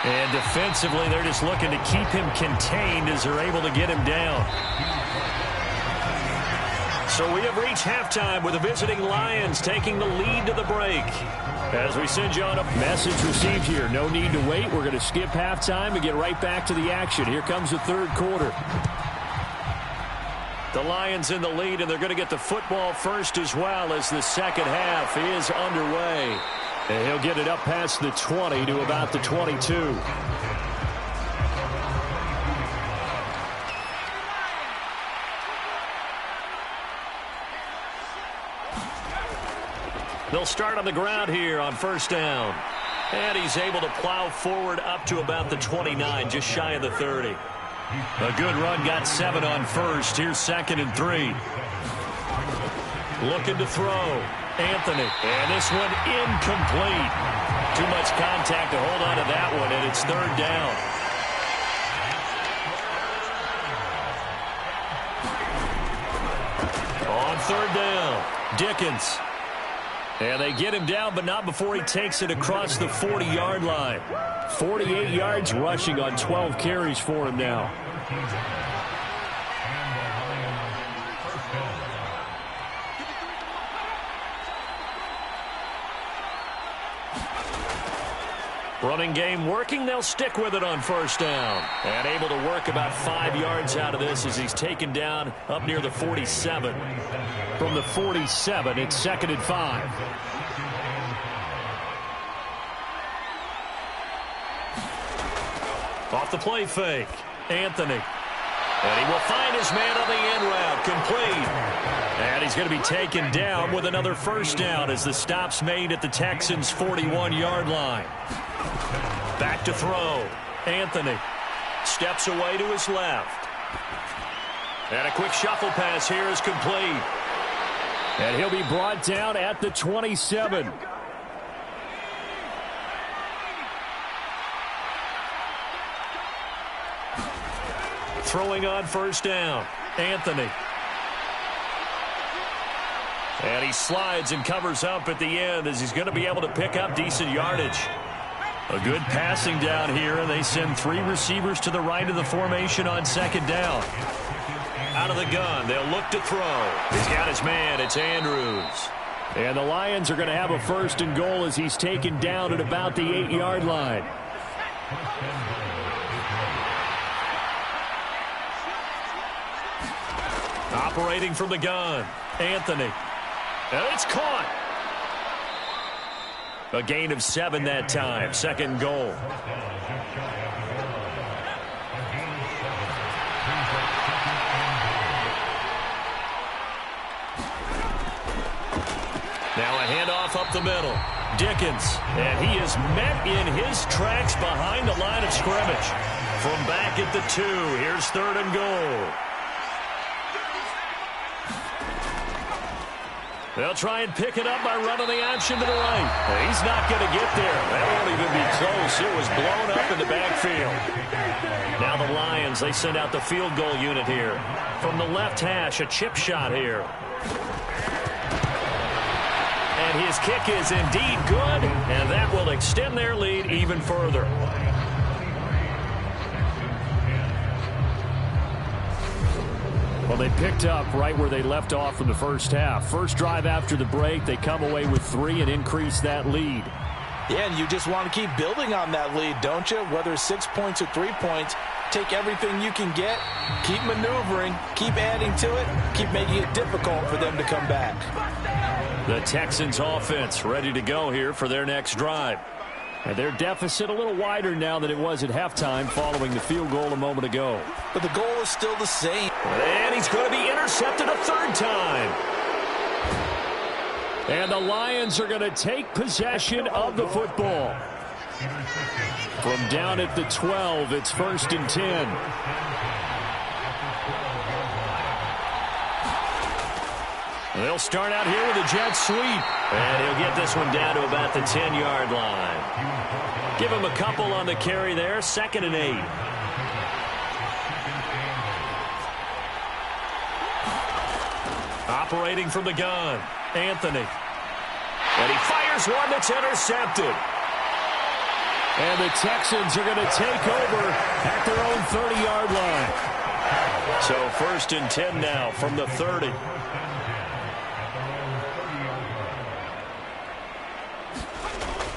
And defensively, they're just looking to keep him contained as they're able to get him down. So we have reached halftime with the visiting Lions taking the lead to the break. As we send you on a message received here. No need to wait. We're going to skip halftime and get right back to the action. Here comes the third quarter. The Lions in the lead, and they're going to get the football first as well as the second half is underway. And he'll get it up past the 20 to about the 22. They'll start on the ground here on first down. And he's able to plow forward up to about the 29, just shy of the 30. A good run, got 7 on first. Here's 2nd and 3. Looking to throw. Anthony. And this one incomplete. Too much contact to hold on to that one, and it's 3rd down. On 3rd down, Dickens. And they get him down, but not before he takes it across the 40-yard line. 48 yards rushing on 12 carries for him now. Running game working. They'll stick with it on first down. And able to work about 5 yards out of this as he's taken down up near the 47. From the 47, it's 2nd and 5. Off the play fake. Anthony. And he will find his man on the end route. Complete. And he's going to be taken down with another first down as the stop's made at the Texans' 41-yard line. Back to throw. Anthony steps away to his left. And a quick shuffle pass here is complete. And he'll be brought down at the 27. Throwing on first down. Anthony. And he slides and covers up at the end as he's going to be able to pick up decent yardage. A good passing down here, and they send 3 receivers to the right of the formation on 2nd down. Out of the gun, they'll look to throw. He's got his man, it's Andrews. And the Lions are going to have a 1st and goal as he's taken down at about the 8-yard line. Operating from the gun, Anthony. And it's caught. A gain of 7 that time. 2nd goal. up the middle. Dickens, and he is met in his tracks behind the line of scrimmage. From back at the 2, here's 3rd and goal. They'll try and pick it up by running the option to the right. He's not going to get there. That won't even be close. It was blown up in the backfield. Now the Lions, they send out the field goal unit here. From the left hash, a chip shot here. And his kick is indeed good, and that will extend their lead even further. Well, they picked up right where they left off in the first half. First drive after the break, they come away with 3 and increase that lead. Yeah, and you just want to keep building on that lead, don't you? Whether it's 6 points or 3 points, take everything you can get, keep maneuvering, keep adding to it, keep making it difficult for them to come back. The Texans offense ready to go here for their next drive. And their deficit a little wider now than it was at halftime following the field goal a moment ago. But the goal is still the same. And he's going to be intercepted a 3rd time. And the Lions are going to take possession of the football. From down at the 12, it's 1st and 10. They'll start out here with a jet sweep. And he'll get this one down to about the 10-yard line. Give him a couple on the carry there. 2nd and 8. Operating from the gun, Anthony. And he fires one that's intercepted. And the Texans are going to take over at their own 30-yard line. So 1st and 10 now from the 30.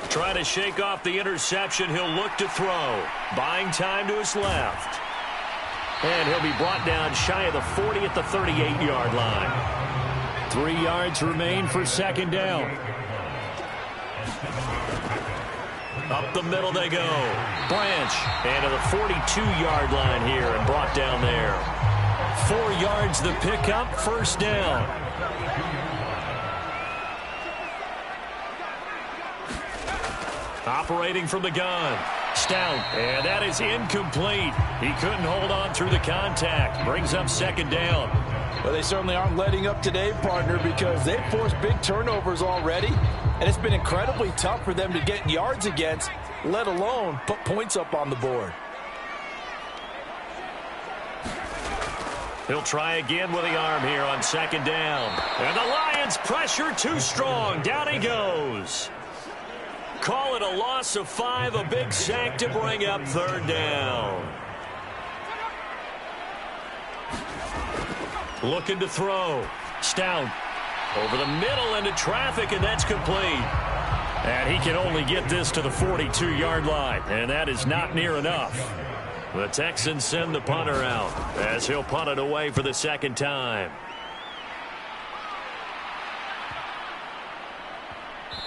Trying to shake off the interception. He'll look to throw. Buying time to his left. And he'll be brought down shy of the 40 at the 38-yard line. 3 yards remain for 2nd down. Up the middle they go. Branch. And to the 42-yard line here and brought down there. 4 yards the pickup. 1st down. Operating from the gun. Stout. And that is incomplete. He couldn't hold on through the contact. Brings up 2nd down. Well, they certainly aren't letting up today, partner, because they've forced big turnovers already. And it's been incredibly tough for them to get yards against, let alone put points up on the board. He'll try again with the arm here on 2nd down. And the Lions pressure too strong. Down he goes. Call it a loss of 5, a big sack to bring up 3rd down. Looking to throw. Stout. Over the middle into traffic, and that's complete. And he can only get this to the 42-yard line, and that is not near enough. The Texans send the punter out as he'll punt it away for the 2nd time.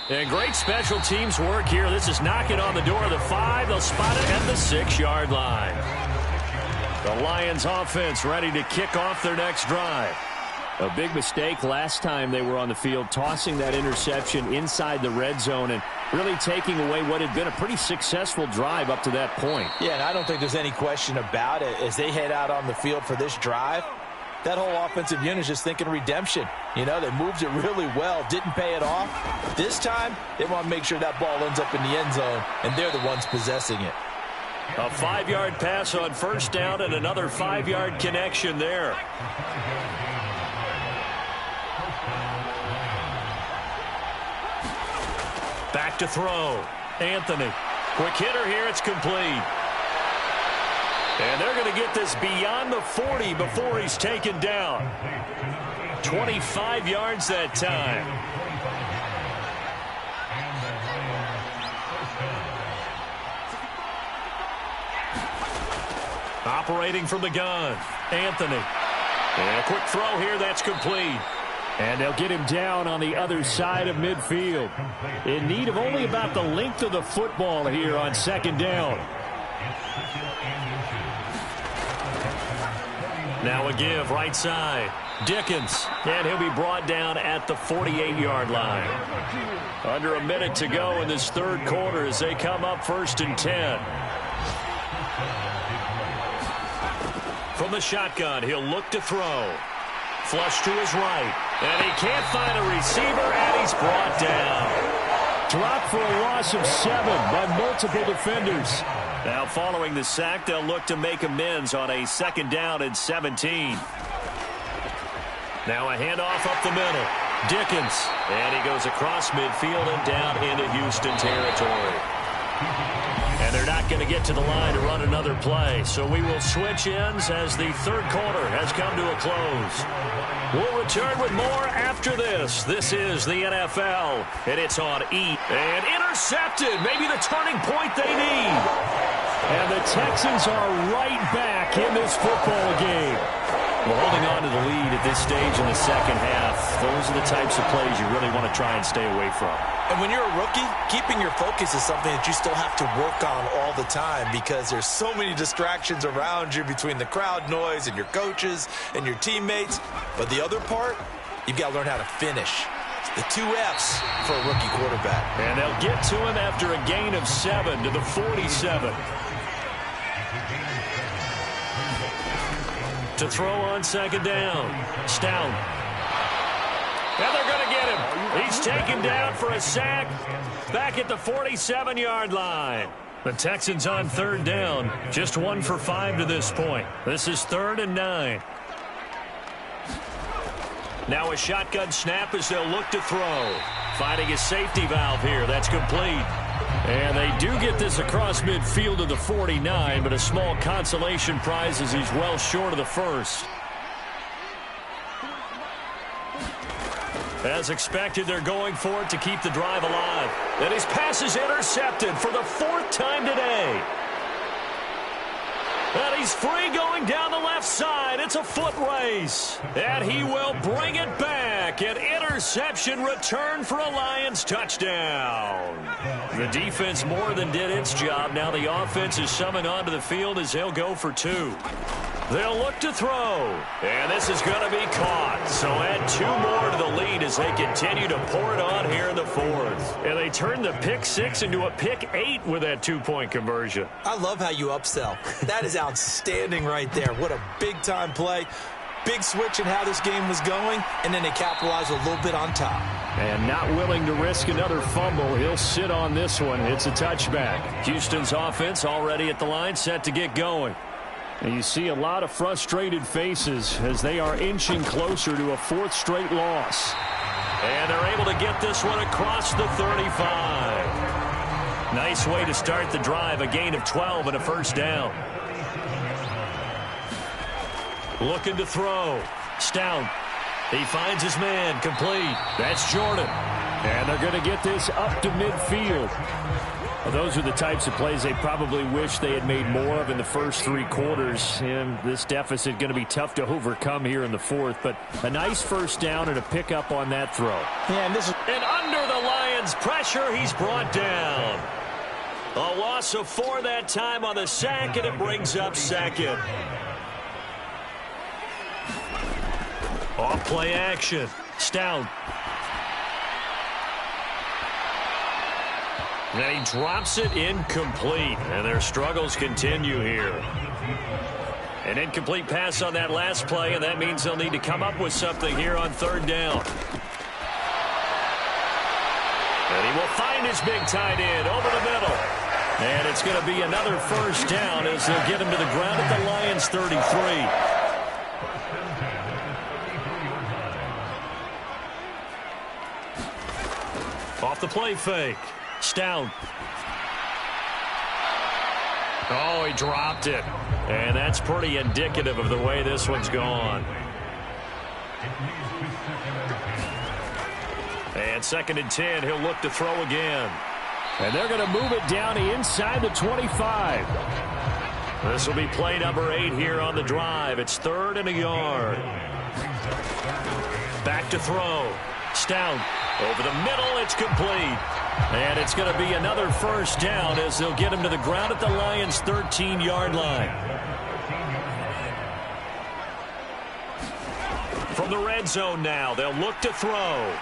And great special teams work here. This is knocking on the door of the 5. They'll spot it at the 6-yard line. The Lions offense ready to kick off their next drive. A big mistake last time they were on the field, tossing that interception inside the red zone and really taking away what had been a pretty successful drive up to that point. Yeah, and I don't think there's any question about it. As they head out on the field for this drive, that whole offensive unit is just thinking redemption. You know, they moved it really well, didn't pay it off. This time, they want to make sure that ball ends up in the end zone, and they're the ones possessing it. A 5-yard pass on 1st down and another 5-yard connection there. Back to throw. Anthony. Quick hitter here. It's complete. And they're going to get this beyond the 40 before he's taken down. 25 yards that time. Operating from the gun. Anthony. And a quick throw here. That's complete. And they'll get him down on the other side of midfield. In need of only about the length of the football here on 2nd down. Now a give right side. Dickens, and he'll be brought down at the 48-yard line. Under a minute to go in this third quarter as they come up 1st and 10. From the shotgun, he'll look to throw. Flush to his right, and he can't find a receiver, and he's brought down. Dropped for a loss of 7 by multiple defenders. Now following the sack, they'll look to make amends on a 2nd down and 17. Now a handoff up the middle. Dickens, and he goes across midfield and down into Houston territory. And they're not going to get to the line to run another play, so we will switch ends as the third quarter has come to a close. We'll return with more after this. This is the NFL, and it's on E. And intercepted, maybe the turning point they need. And the Texans are right back in this football game. Well, holding on to the lead at this stage in the second half, those are the types of plays you really want to try and stay away from. And when you're a rookie, keeping your focus is something that you still have to work on all the time because there's so many distractions around you between the crowd noise and your coaches and your teammates. But the other part, you've got to learn how to finish. The 2 F's for a rookie quarterback. And they'll get to him after a gain of 7 to the 47. To throw on 2nd down. Stout. And they're going to get him. He's taken down for a sack back at the 47-yard line. The Texans on 3rd down. Just 1 for 5 to this point. This is 3rd and 9. Now a shotgun snap as they'll look to throw. Finding his safety valve here. That's complete. And they do get this across midfield to the 49, but a small consolation prize as he's well short of the first. As expected, they're going for it to keep the drive alive. And his pass is intercepted for the 4th time today. And he's free going down the left side. It's a foot race. And he will bring it back. An interception return for a Lions touchdown. The defense more than did its job. Now the offense is summoned onto the field as they'll go for 2. They'll look to throw. And this is going to be caught. So add 2 more to the lead as they continue to pour it on here in the 4th. And they turn the pick 6 into a pick 8 with that 2-point conversion. I love how you upsell. That is outstanding right there. What a big-time play. Big switch in how this game was going, and then they capitalized a little bit on top. And not willing to risk another fumble. He'll sit on this one. It's a touchback. Houston's offense already at the line, set to get going. And you see a lot of frustrated faces as they are inching closer to a 4th straight loss. And they're able to get this one across the 35. Nice way to start the drive, a gain of 12 and a 1st down. Looking to throw. Stout. He finds his man, complete. That's Jordan. And they're going to get this up to midfield. Well, those are the types of plays they probably wish they had made more of in the first 3 quarters. And this deficit going to be tough to overcome here in the 4th. But a nice 1st down and a pickup on that throw. Yeah, and under the Lions' pressure, he's brought down. A loss of 4 that time on the sack, and it brings up 2nd. Off play action. Stout. And he drops it incomplete. And their struggles continue here. An incomplete pass on that last play, and that means they'll need to come up with something here on 3rd down. And he will find his big tight end over the middle. And it's going to be another 1st down as they'll get him to the ground at the Lions' 33. Off the play fake. Stout. Oh, he dropped it. And that's pretty indicative of the way this one's gone. And 2nd and 10, he'll look to throw again. And they're going to move it down inside the 25. This will be play number 8 here on the drive. It's 3rd and a yard. Back to throw. Stout. Over the middle, it's complete. And it's going to be another 1st down as they'll get him to the ground at the Lions' 13-yard line. From the red zone now, they'll look to throw.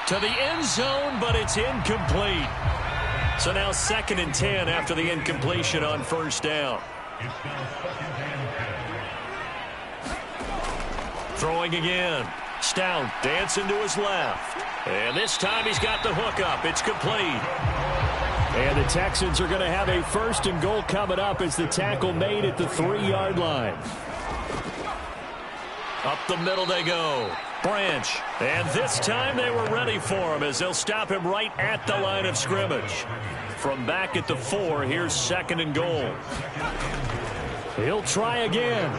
To the end zone, but it's incomplete. So now 2nd and 10 after the incompletion on first down. Throwing again. Stout dancing to his left. And this time he's got the hook up. It's complete. And the Texans are going to have a 1st and goal coming up as the tackle made at the 3-yard line. Up the middle they go. Branch. And this time they were ready for him as they'll stop him right at the line of scrimmage. From back at the 4, here's 2nd and goal. He'll try again.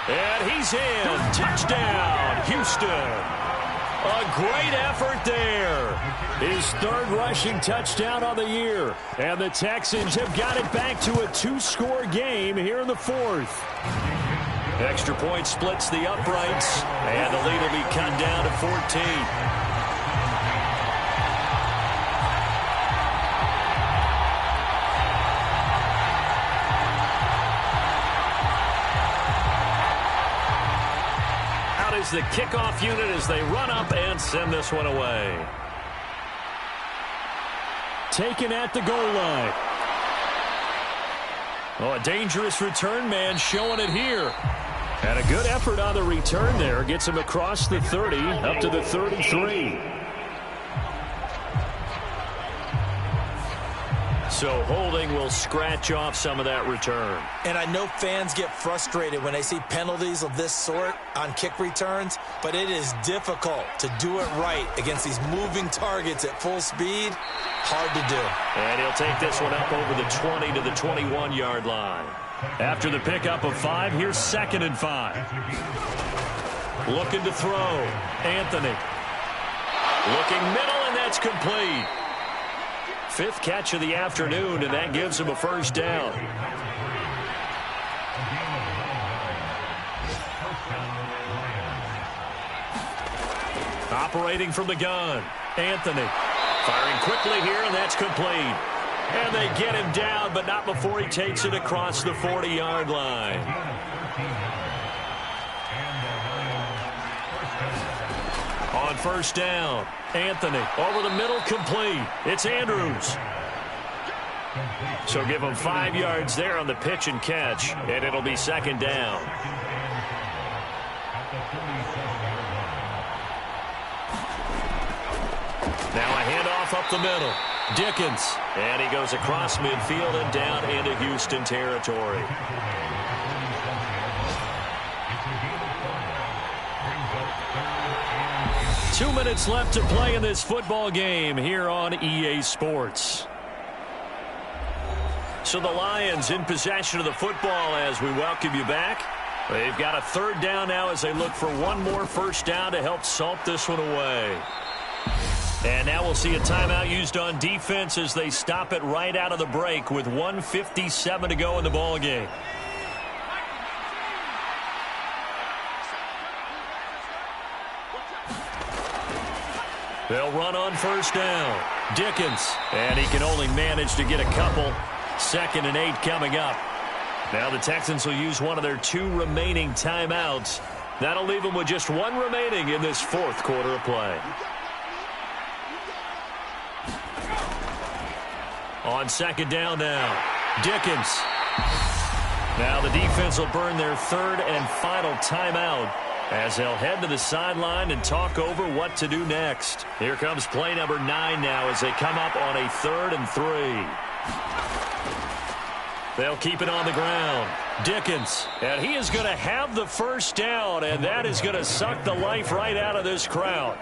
And he's in. Touchdown, Houston. A great effort there. His 3rd rushing touchdown on the year. And the Texans have got it back to a 2-score game here in the 4th. Extra point splits the uprights, and the lead will be cut down to 14. Out is the kickoff unit as they run up and send this one away. Taken at the goal line. Oh, a dangerous return man showing it here. And a good effort on the return there. Gets him across the 30, up to the 33. So holding will scratch off some of that return. And I know fans get frustrated when they see penalties of this sort on kick returns, but it is difficult to do it right against these moving targets at full speed. Hard to do. And he'll take this one up over the 20 to the 21-yard line. After the pickup of 5, here's 2nd and 5. Looking to throw. Anthony. Looking middle, and that's complete. 5th catch of the afternoon, and that gives him a 1st down. Operating from the gun. Anthony. Firing quickly here, and that's complete. And they get him down, but not before he takes it across the 40-yard line. On 1st down, Anthony over the middle, complete. It's Andrews. So give him 5 yards there on the pitch and catch, and it'll be 2nd down. Now a handoff up the middle. Dickens. And he goes across midfield and down into Houston territory. Two minutes left to play in this football game here on EA Sports. So the Lions in possession of the football as we welcome you back. They've got a 3rd down now as they look for one more 1st down to help salt this one away. And now we'll see a timeout used on defense as they stop it right out of the break with 1:57 to go in the ball game. They'll run on 1st down. Dickens. And he can only manage to get a couple. 2nd and 8 coming up. Now the Texans will use one of their 2 remaining timeouts. That'll leave them with just 1 remaining in this 4th quarter of play. On 2nd down now. Dickens. Now the defense will burn their 3rd and final timeout as they'll head to the sideline and talk over what to do next. Here comes play number 9 now as they come up on a 3rd and 3. They'll keep it on the ground. Dickens. And he is going to have the 1st down, and that is going to suck the life right out of this crowd.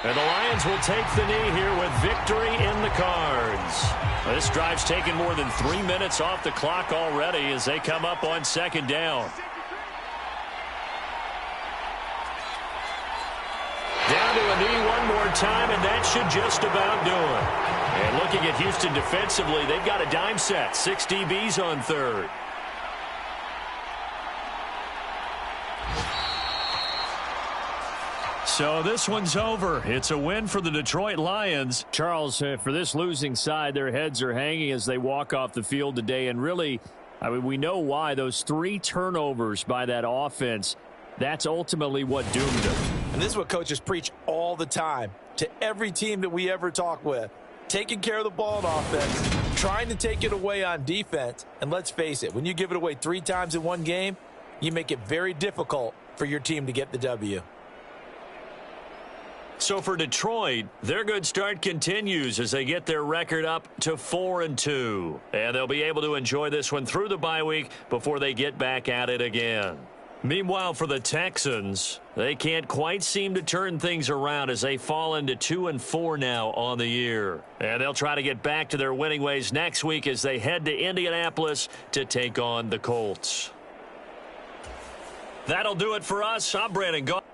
And the Lions will take the knee here with victory in the cards. This drive's taken more than 3 minutes off the clock already as they come up on 2nd down. Down to a knee one more time, and that should just about do it. And looking at Houston defensively, they've got a dime set. 6 DBs on 3rd. So this one's over. It's a win for the Detroit Lions. Charles, for this losing side, their heads are hanging as they walk off the field today. And really, I mean, we know why. Those 3 turnovers by that offense, that's ultimately what doomed them. And this is what coaches preach all the time to every team that we ever talk with. Taking care of the ball on offense, trying to take it away on defense. And let's face it, when you give it away 3 times in one game, you make it very difficult for your team to get the W. So for Detroit, their good start continues as they get their record up to 4-2. And they'll be able to enjoy this one through the bye week before they get back at it again. Meanwhile, for the Texans, they can't quite seem to turn things around as they fall into 2-4 now on the year. And they'll try to get back to their winning ways next week as they head to Indianapolis to take on the Colts. That'll do it for us. I'm Brandon Gaudin.